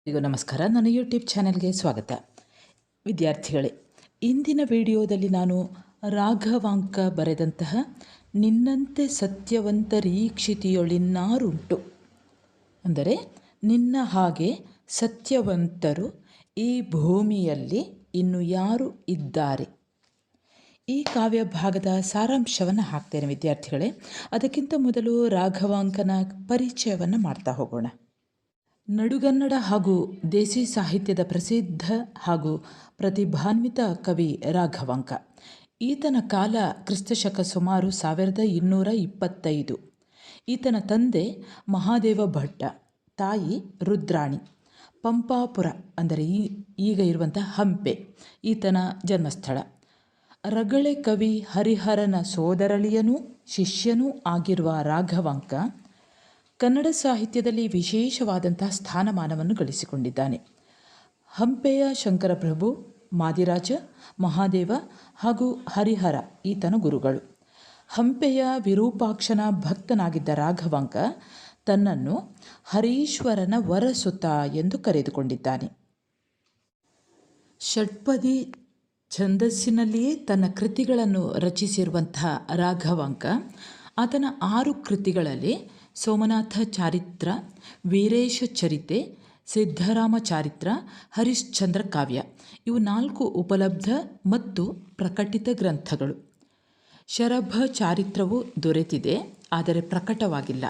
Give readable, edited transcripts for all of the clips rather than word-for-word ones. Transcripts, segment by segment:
ಎಲ್ಲರಿಗೂ ನಮಸ್ಕಾರ. ನನ್ನ ಯೂಟ್ಯೂಬ್ ಚಾನೆಲ್ಗೆ ಸ್ವಾಗತ. ವಿದ್ಯಾರ್ಥಿಗಳೇ, ಇಂದಿನ ವಿಡಿಯೋದಲ್ಲಿ ನಾನು ರಾಘವಾಂಕ ಬರೆದಂತಹ ನಿನ್ನಂತೆ ಸತ್ಯವಂತರೀಕ್ಷಿತಿಯೊಳಿನ್ನಾರುಂಟು, ಅಂದರೆ ನಿನ್ನ ಹಾಗೆ ಸತ್ಯವಂತರು ಈ ಭೂಮಿಯಲ್ಲಿ ಇನ್ನು ಯಾರು ಇದ್ದಾರೆ, ಈ ಕಾವ್ಯ ಭಾಗದ ಸಾರಾಂಶವನ್ನು ಹಾಕ್ತೇನೆ ವಿದ್ಯಾರ್ಥಿಗಳೇ. ಅದಕ್ಕಿಂತ ಮೊದಲು ರಾಘವಾಂಕನ ಪರಿಚಯವನ್ನು ಮಾಡ್ತಾ ಹೋಗೋಣ. ನಡುಗನ್ನಡ ಹಾಗೂ ದೇಸಿ ಸಾಹಿತ್ಯದ ಪ್ರಸಿದ್ಧ ಹಾಗೂ ಪ್ರತಿಭಾನ್ವಿತ ಕವಿ ರಾಘವಾಂಕ. ಈತನ ಕಾಲ ಕ್ರಿಸ್ತಶಕ ಸುಮಾರು 1225. ಈತನ ತಂದೆ ಮಹಾದೇವ ಭಟ್ಟ, ತಾಯಿ ರುದ್ರಾಣಿ. ಪಂಪಾಪುರ ಅಂದರೆ ಈಗ ಇರುವಂಥ ಹಂಪೆ ಈತನ ಜನ್ಮಸ್ಥಳ. ರಗಳೆ ಕವಿ ಹರಿಹರನ ಸೋದರಳಿಯನೂ ಶಿಷ್ಯನೂ ಆಗಿರುವ ರಾಘವಾಂಕ ಕನ್ನಡ ಸಾಹಿತ್ಯದಲ್ಲಿ ವಿಶೇಷವಾದಂತಹ ಸ್ಥಾನಮಾನವನ್ನು ಗಳಿಸಿಕೊಂಡಿದ್ದಾನೆ. ಹಂಪೆಯ ಶಂಕರಪ್ರಭು, ಮಾದಿರಾಜ, ಮಹಾದೇವ ಹಾಗೂ ಹರಿಹರ ಈತನ ಗುರುಗಳು. ಹಂಪೆಯ ವಿರೂಪಾಕ್ಷನ ಭಕ್ತನಾಗಿದ್ದ ರಾಘವಾಂಕ ತನ್ನನ್ನು ಹರೀಶ್ವರನ ವರಸುತ ಎಂದು ಕರೆದುಕೊಂಡಿದ್ದಾನೆ. ಷಟ್ಪದಿ ಛಂದಸ್ಸಿನಲ್ಲಿಯೇ ತನ್ನ ಕೃತಿಗಳನ್ನು ರಚಿಸಿರುವಂತಹ ರಾಘವಾಂಕ ಆತನ 6 ಕೃತಿಗಳಲ್ಲಿ ಸೋಮನಾಥ ಚಾರಿತ್ರ, ವೀರೇಶ ಚರಿತೆ, ಸಿದ್ಧರಾಮ ಚಾರಿತ್ರ, ಹರಿಶ್ಚಂದ್ರ ಕಾವ್ಯ ಇವು 4 ಉಪಲಬ್ಧ ಮತ್ತು ಪ್ರಕಟಿತ ಗ್ರಂಥಗಳು. ಶರಭ ಚಾರಿತ್ರವು ದೊರೆತಿದೆ, ಆದರೆ ಪ್ರಕಟವಾಗಿಲ್ಲ.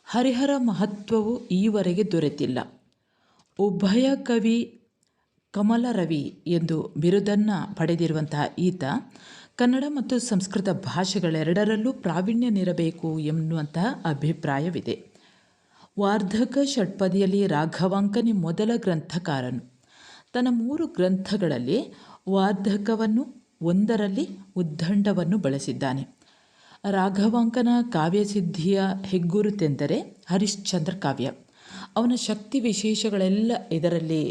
ಹರಿಹರ ಮಹತ್ವವು ಈವರೆಗೆ ದೊರೆತಿಲ್ಲ. ಉಭಯ ಕವಿ ಕಮಲರವಿ ಎಂದು ಬಿರುದನ್ನು ಪಡೆದಿರುವಂತಹ ಈತ ಕನ್ನಡ ಮತ್ತು ಸಂಸ್ಕೃತ ಭಾಷೆಗಳೆರಡರಲ್ಲೂ ಪ್ರಾವೀಣ್ಯನಿರಬೇಕು ಎನ್ನುವಂತಹ ಅಭಿಪ್ರಾಯವಿದೆ. ವಾರ್ಧಕ ಷಟ್ಪದಿಯಲ್ಲಿ ರಾಘವಾಂಕನೇ ಮೊದಲ ಗ್ರಂಥಕಾರನು. ತನ್ನ 3 ಗ್ರಂಥಗಳಲ್ಲಿ ವಾರ್ಧಕವನ್ನು, ಒಂದರಲ್ಲಿ ಉದ್ದಂಡವನ್ನು ಬಳಸಿದ್ದಾನೆ. ರಾಘವಾಂಕನ ಕಾವ್ಯಸಿದ್ಧಿಯ ಹೆಗ್ಗುರುತೆಂದರೆ ಹರಿಶ್ಚಂದ್ರ ಕಾವ್ಯ. ಅವನ ಶಕ್ತಿ ವಿಶೇಷಗಳೆಲ್ಲ ಇದರಲ್ಲಿ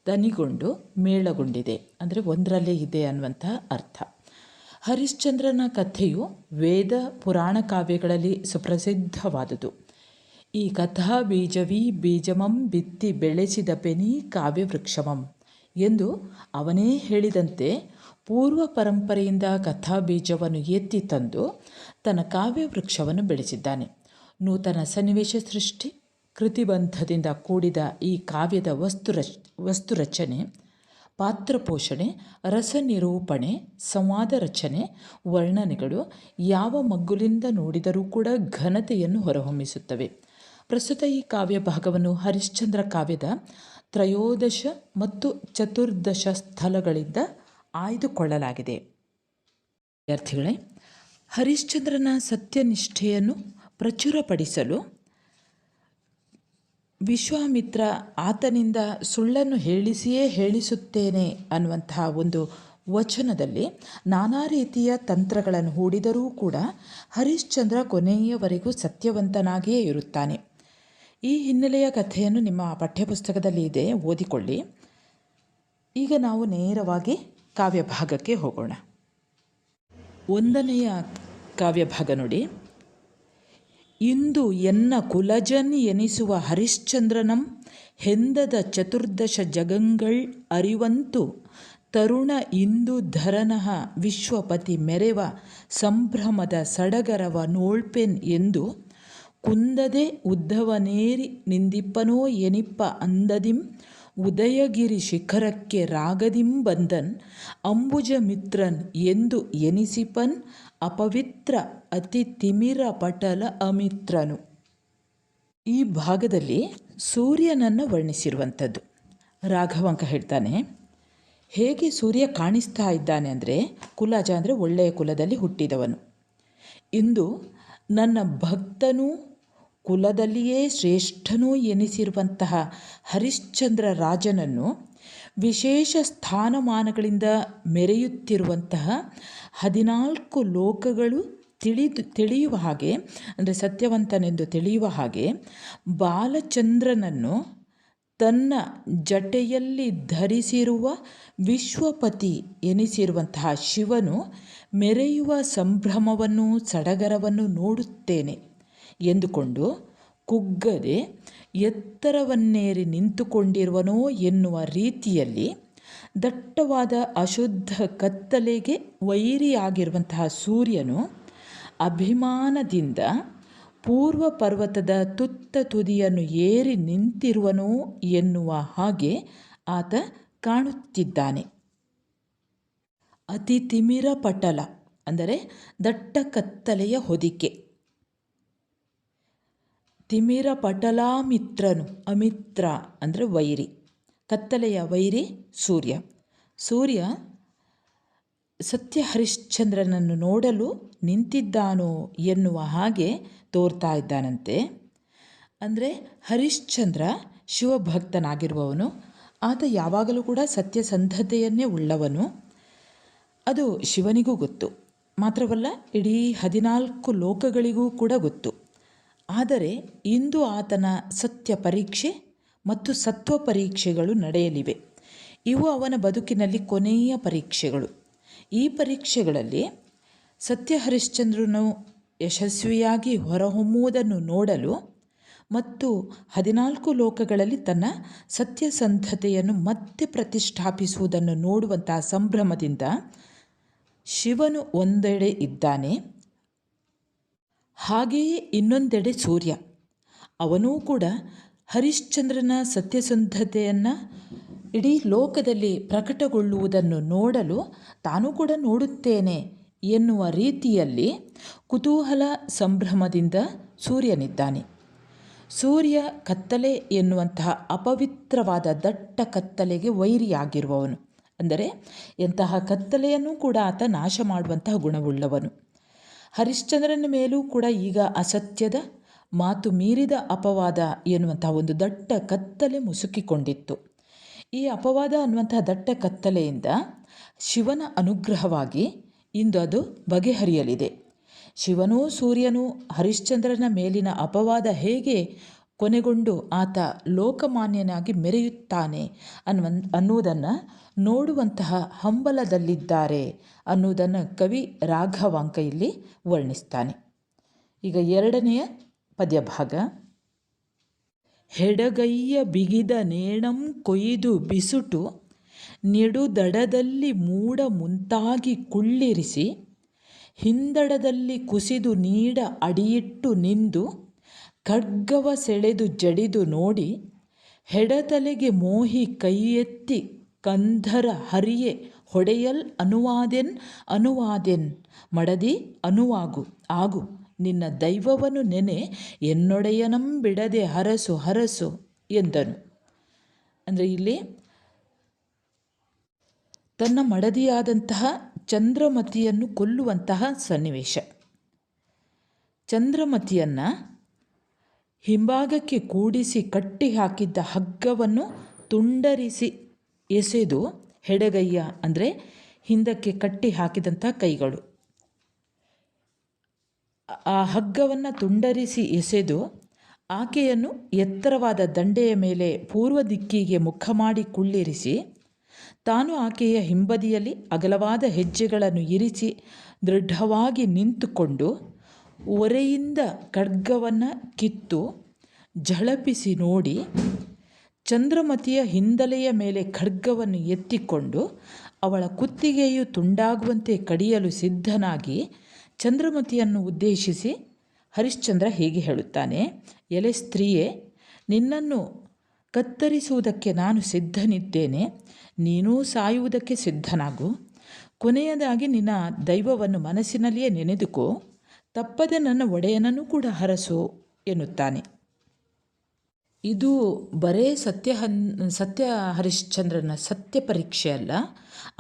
ದನಿಗೊಂಡು ಮೇಳಗೊಂಡಿದೆ, ಅಂದರೆ ಒಂದರಲ್ಲೇ ಇದೆ ಅನ್ನುವಂತಹ ಅರ್ಥ. ಹರಿಶ್ಚಂದ್ರನ ಕಥೆಯು ವೇದ ಪುರಾಣ ಕಾವ್ಯಗಳಲ್ಲಿ ಸುಪ್ರಸಿದ್ಧವಾದುದು. ಈ ಕಥಾ ಬೀಜವೀ ಬೀಜಮಂ ಬಿತ್ತಿ ಬೆಳೆಸಿದ ಪೆನಿ ಕಾವ್ಯವೃಕ್ಷಮಂ ಎಂದು ಅವನೇ ಹೇಳಿದಂತೆ ಪೂರ್ವ ಪರಂಪರೆಯಿಂದ ಕಥಾ ಬೀಜವನ್ನು ಎತ್ತಿ ತಂದು ತನ್ನ ಕಾವ್ಯವೃಕ್ಷವನ್ನು ಬೆಳೆಸಿದ್ದಾನೆ. ನೂತನ ಸನ್ನಿವೇಶ ಸೃಷ್ಟಿ, ಕೃತಿಬಂಧದಿಂದ ಕೂಡಿದ ಈ ಕಾವ್ಯದ ವಸ್ತುರಚನೆ, ಪಾತ್ರಪೋಷಣೆ, ರಸನಿರೂಪಣೆ, ಸಂವಾದ ರಚನೆ, ವರ್ಣನೆಗಳು ಯಾವ ಮಗ್ಗುಲಿಂದ ನೋಡಿದರೂ ಕೂಡ ಘನತೆಯನ್ನು ಹೊರಹೊಮ್ಮಿಸುತ್ತವೆ. ಪ್ರಸ್ತುತ ಈ ಕಾವ್ಯ ಭಾಗವನ್ನು ಹರಿಶ್ಚಂದ್ರ ಕಾವ್ಯದ 13 ಮತ್ತು 14 ಸ್ಥಳಗಳಿಂದ ಆಯ್ದುಕೊಳ್ಳಲಾಗಿದೆ. ವಿದ್ಯಾರ್ಥಿಗಳೇ, ಹರಿಶ್ಚಂದ್ರನ ಸತ್ಯನಿಷ್ಠೆಯನ್ನು ಪ್ರಚುರಪಡಿಸಲು ವಿಶ್ವಾಮಿತ್ರ ಆತನಿಂದ ಸುಳ್ಳನ್ನು ಹೇಳಿಸುತ್ತೇನೆ ಅನ್ನುವಂತಹ ಒಂದು ವಚನದಲ್ಲಿ ನಾನಾ ರೀತಿಯ ತಂತ್ರಗಳನ್ನು ಹೂಡಿದರೂ ಕೂಡ ಹರಿಶ್ಚಂದ್ರ ಕೊನೆಯವರೆಗೂ ಸತ್ಯವಂತನಾಗಿಯೇ ಇರುತ್ತಾನೆ. ಈ ಹಿನ್ನೆಲೆಯ ಕಥೆಯನ್ನು ನಿಮ್ಮ ಪಠ್ಯಪುಸ್ತಕದಲ್ಲಿ ಇದೆ, ಓದಿಕೊಳ್ಳಿ. ಈಗ ನಾವು ನೇರವಾಗಿ ಕಾವ್ಯಭಾಗಕ್ಕೆ ಹೋಗೋಣ. 1ನೆಯ ಕಾವ್ಯಭಾಗ ನೋಡಿ. ಇಂದು ಎನ್ನ ಕುಲಜನ್ ಎನಿಸುವ ಹರಿಶ್ಚಂದ್ರನಂ ಹೆಂದದ 14 ಜಗಂಗಳ್ ಅರಿವಂತು ತರುಣ ಇಂದು ಧರನಃ ವಿಶ್ವಪತಿ ಮೆರೆವ ಸಂಭ್ರಮದ ಸಡಗರವ ನೋಳ್ಪೆನ್ ಎಂದು ಕುಂದದೆ ಉದ್ದವನೇರಿ ನಿಂದಿಪ್ಪನೋ ಎನಿಪ್ಪ ಅಂದದಿಂ ಉದಯಗಿರಿ ಶಿಖರಕ್ಕೆ ರಾಗದಿಂ ಬಂದನ್ ಅಂಬುಜ ಮಿತ್ರನ್ ಎಂದು ಎನಿಸಿಪನ್ ಅಪವಿತ್ರ ಅತಿ ತಿಮಿರ ಪಟಲ ಅಮಿತ್ರನು. ಈ ಭಾಗದಲ್ಲಿ ಸೂರ್ಯನನ್ನು ವರ್ಣಿಸಿರುವಂಥದ್ದು. ರಾಘವಾಂಕ ಹೇಳ್ತಾನೆ, ಹೇಗೆ ಸೂರ್ಯ ಕಾಣಿಸ್ತಾ ಇದ್ದಾನೆ ಅಂದರೆ, ಕುಲಜ ಅಂದರೆ ಒಳ್ಳೆಯ ಕುಲದಲ್ಲಿ ಹುಟ್ಟಿದವನು. ಇಂದು ನನ್ನ ಭಕ್ತನೂ ಕುಲದಲ್ಲಿಯೇ ಶ್ರೇಷ್ಠನೂ ಎನಿಸಿರುವಂತಹ ಹರಿಶ್ಚಂದ್ರ ರಾಜನನ್ನು ವಿಶೇಷ ಸ್ಥಾನಮಾನಗಳಿಂದ ಮೆರೆಯುತ್ತಿರುವಂತಹ 14 ಲೋಕಗಳು ತಿಳಿಯುವ ಹಾಗೆ, ಅಂದರೆ ಸತ್ಯವಂತನೆಂದು ತಿಳಿಯುವ ಹಾಗೆ ಬಾಲಚಂದ್ರನನ್ನು ತನ್ನ ಜಟೆಯಲ್ಲಿ ಧರಿಸಿರುವ ವಿಶ್ವಪತಿ ಎನಿಸಿರುವಂತಹ ಶಿವನು ಮೆರೆಯುವ ಸಂಭ್ರಮವನ್ನು ಸಡಗರವನ್ನು ನೋಡುತ್ತೇನೆ ಎಂದುಕೊಂಡು ಕುಗ್ಗದೆ ಎತ್ತರವನ್ನೇರಿ ನಿಂತುಕೊಂಡಿರುವನೋ ಎನ್ನುವ ರೀತಿಯಲ್ಲಿ ದಟ್ಟವಾದ ಅಶುದ್ಧ ಕತ್ತಲೆಗೆ ವೈರಿಯಾಗಿರುವಂತಹ ಸೂರ್ಯನು ಅಭಿಮಾನದಿಂದ ಪೂರ್ವ ಪರ್ವತದ ತುತ್ತ ತುದಿಯನ್ನು ಏರಿ ನಿಂತಿರುವನೋ ಎನ್ನುವ ಹಾಗೆ ಆತ ಕಾಣುತ್ತಿದ್ದಾನೆ. ಅತಿ ತಿಮಿರ ಪಟಲ ಅಂದರೆ ದಟ್ಟ ಕತ್ತಲೆಯ ಹೊದಿಕೆ. ತಿಮಿರ ಪಟಲಾಮಿತ್ರನು, ಅಮಿತ್ರ ಅಂದರೆ ವೈರಿ, ಕತ್ತಲೆಯ ವೈರಿ ಸೂರ್ಯ. ಸೂರ್ಯ ಸತ್ಯ ಹರಿಶ್ಚಂದ್ರನನ್ನು ನೋಡಲು ನಿಂತಿದ್ದಾನೋ ಎನ್ನುವ ಹಾಗೆ ತೋರ್ತಾ ಇದ್ದಾನಂತೆ. ಅಂದರೆ ಹರಿಶ್ಚಂದ್ರ ಶಿವಭಕ್ತನಾಗಿರುವವನು. ಆತ ಯಾವಾಗಲೂ ಕೂಡ ಸತ್ಯಸಂಧತೆಯನ್ನೇ ಉಳ್ಳವನು. ಅದು ಶಿವನಿಗೂ ಗೊತ್ತು, ಮಾತ್ರವಲ್ಲ ಇಡೀ 14 ಲೋಕಗಳಿಗೂ ಕೂಡ ಗೊತ್ತು. ಆದರೆ ಇಂದು ಆತನ ಸತ್ಯ ಪರೀಕ್ಷೆ ಮತ್ತು ಸತ್ವ ಪರೀಕ್ಷೆಗಳು ನಡೆಯಲಿವೆ. ಇವು ಅವನ ಬದುಕಿನಲ್ಲಿ ಕೊನೆಯ ಪರೀಕ್ಷೆಗಳು. ಈ ಪರೀಕ್ಷೆಗಳಲ್ಲಿ ಸತ್ಯ ಹರಿಶ್ಚಂದ್ರನು ಯಶಸ್ವಿಯಾಗಿ ಹೊರಹೊಮ್ಮುವುದನ್ನು ನೋಡಲು ಮತ್ತು 14 ಲೋಕಗಳಲ್ಲಿ ತನ್ನ ಸತ್ಯಸಂಧತೆಯನ್ನು ಮತ್ತೆ ಪ್ರತಿಷ್ಠಾಪಿಸುವುದನ್ನು ನೋಡುವಂತಹ ಸಂಭ್ರಮದಿಂದ ಶಿವನು ಒಂದೆಡೆ ಇದ್ದಾನೆ. ಹಾಗೆಯೇ ಇನ್ನೊಂದೆಡೆ ಸೂರ್ಯ, ಅವನೂ ಕೂಡ ಹರಿಶ್ಚಂದ್ರನ ಸತ್ಯಸಂಧತೆಯನ್ನು ಇಡೀ ಲೋಕದಲ್ಲಿ ಪ್ರಕಟಗೊಳ್ಳುವುದನ್ನು ನೋಡಲು ತಾನೂ ಕೂಡ ನೋಡುತ್ತೇನೆ ಎನ್ನುವ ರೀತಿಯಲ್ಲಿ ಕುತೂಹಲ ಸಂಭ್ರಮದಿಂದ ಸೂರ್ಯನಿದ್ದಾನೆ. ಸೂರ್ಯ ಕತ್ತಲೆ ಎನ್ನುವಂತಹ ಅಪವಿತ್ರವಾದ ದಟ್ಟ ಕತ್ತಲೆಗೆ ವೈರಿಯಾಗಿರುವವನು. ಅಂದರೆ ಎಂತಹ ಕತ್ತಲೆಯನ್ನು ಕೂಡ ಆತ ನಾಶ ಮಾಡುವಂತಹ ಗುಣವುಳ್ಳವನು. ಹರಿಶ್ಚಂದ್ರನ ಮೇಲೂ ಕೂಡ ಈಗ ಅಸತ್ಯದ ಮಾತು ಮೀರಿದ ಅಪವಾದ ಎನ್ನುವಂತಹ ಒಂದು ದಟ್ಟ ಕತ್ತಲೆ ಮುಸುಕಿಕೊಂಡಿತ್ತು. ಈ ಅಪವಾದ ಅನ್ನುವಂತಹ ದಟ್ಟ ಕತ್ತಲೆಯಿಂದ ಶಿವನ ಅನುಗ್ರಹವಾಗಿ ಇಂದು ಅದು ಬಗೆಹರಿಯಲಿದೆ. ಶಿವನೂ ಸೂರ್ಯನೂ ಹರಿಶ್ಚಂದ್ರನ ಮೇಲಿನ ಅಪವಾದ ಹೇಗೆ ಕೊನೆಗೊಂಡು ಆತ ಲೋಕಮಾನ್ಯನಾಗಿ ಮೆರೆಯುತ್ತಾನೆ ಅನ್ನುವುದನ್ನು ನೋಡುವಂತಹ ಹಂಬಲದಲ್ಲಿದ್ದಾರೆ ಅನ್ನುವುದನ್ನು ಕವಿ ರಾಘವಾಂಕ ಇಲ್ಲಿ ವರ್ಣಿಸ್ತಾನೆ. ಈಗ 2ನೆಯ ಪದ್ಯಭಾಗ. ಹೆಡಗೈಯ ಬಿಗಿದ ನೇಣಂ ಕೊಯ್ದು ಬಿಸುಟು ನೆಡುದಡದಲ್ಲಿ ಮೂಡ ಮುಂತಾಗಿ ಕುಳ್ಳಿರಿಸಿ ಹಿಂದಡದಲ್ಲಿ ಕುಸಿದು ನೀಡ ಅಡಿಯಿಟ್ಟು ನಿಂದು ಖಡ್ಗವ ಸೆಳೆದು ಜಡಿದು ನೋಡಿ ಹೆಡತಲೆಗೆ ಮೋಹಿ ಕೈಯೆತ್ತಿ ಕಂಧರ ಹರಿಯೆ ಹೊಡೆಯಲ್ ಅನುವಾದೆನ್ ಮಡದಿ ಅನುವಾಗು ಆಗು ನಿನ್ನ ದೈವವನ್ನು ನೆನೆ ಎನ್ನೊಡೆಯನಂ ಬಿಡದೆ ಹರಸು ಹರಸು ಎಂದನು. ಅಂದರೆ ಇಲ್ಲಿ ತನ್ನ ಮಡದಿಯಾದಂತಹ ಚಂದ್ರಮತಿಯನ್ನು ಕೊಲ್ಲುವಂತಹ ಸನ್ನಿವೇಶ. ಚಂದ್ರಮತಿಯನ್ನು ಹಿಂಭಾಗಕ್ಕೆ ಕೂಡಿಸಿ ಕಟ್ಟಿ ಹಾಕಿದ್ದ ಹಗ್ಗವನ್ನು ತುಂಡರಿಸಿ ಎಸೆದು, ಹೆಡಗೈಯ ಅಂದರೆ ಹಿಂದಕ್ಕೆ ಕಟ್ಟಿ ಹಾಕಿದಂಥ ಕೈಗಳು, ಆ ಹಗ್ಗವನ್ನು ತುಂಡರಿಸಿ ಎಸೆದು ಆಕೆಯನ್ನು ಎತ್ತರವಾದ ದಂಡೆಯ ಮೇಲೆ ಪೂರ್ವ ದಿಕ್ಕಿಗೆ ಮುಖ ಮಾಡಿ ಕುಳ್ಳಿರಿಸಿ ತಾನು ಆಕೆಯ ಹಿಂಬದಿಯಲ್ಲಿ ಅಗಲವಾದ ಹೆಜ್ಜೆಗಳನ್ನು ಇರಿಸಿ ದೃಢವಾಗಿ ನಿಂತುಕೊಂಡು ಒರೆಯಿಂದ ಖಡ್ಗವನ್ನು ಕಿತ್ತು ಝಳಪಿಸಿ ನೋಡಿ ಚಂದ್ರಮತಿಯ ಹಿಂದಲೆಯ ಮೇಲೆ ಖಡ್ಗವನ್ನು ಎತ್ತಿಕೊಂಡು ಅವಳ ಕುತ್ತಿಗೆಯು ತುಂಡಾಗುವಂತೆ ಕಡಿಯಲು ಸಿದ್ಧನಾಗಿ ಚಂದ್ರಮತಿಯನ್ನು ಉದ್ದೇಶಿಸಿ ಹರಿಶ್ಚಂದ್ರ ಹೀಗೆ ಹೇಳುತ್ತಾನೆ. ಎಲೆ ಸ್ತ್ರೀಯೇ, ನಿನ್ನನ್ನು ಕತ್ತರಿಸುವುದಕ್ಕೆ ನಾನು ಸಿದ್ಧನಿದ್ದೇನೆ, ನೀನೂ ಸಾಯುವುದಕ್ಕೆ ಸಿದ್ಧನಾಗು. ಕೊನೆಯದಾಗಿ ನಿನ್ನ ದೈವವನ್ನು ಮನಸ್ಸಿನಲ್ಲಿಯೇ ನೆನೆದುಕೋ, ತಪ್ಪದೆ ನನ್ನ ಒಡೆಯನನ್ನು ಕೂಡ ಹರಸು ಎನ್ನುತ್ತಾನೆ. ಇದು ಬರೇ ಸತ್ಯ ಹರಿಶ್ಚಂದ್ರನ ಸತ್ಯ ಪರೀಕ್ಷೆ ಅಲ್ಲ,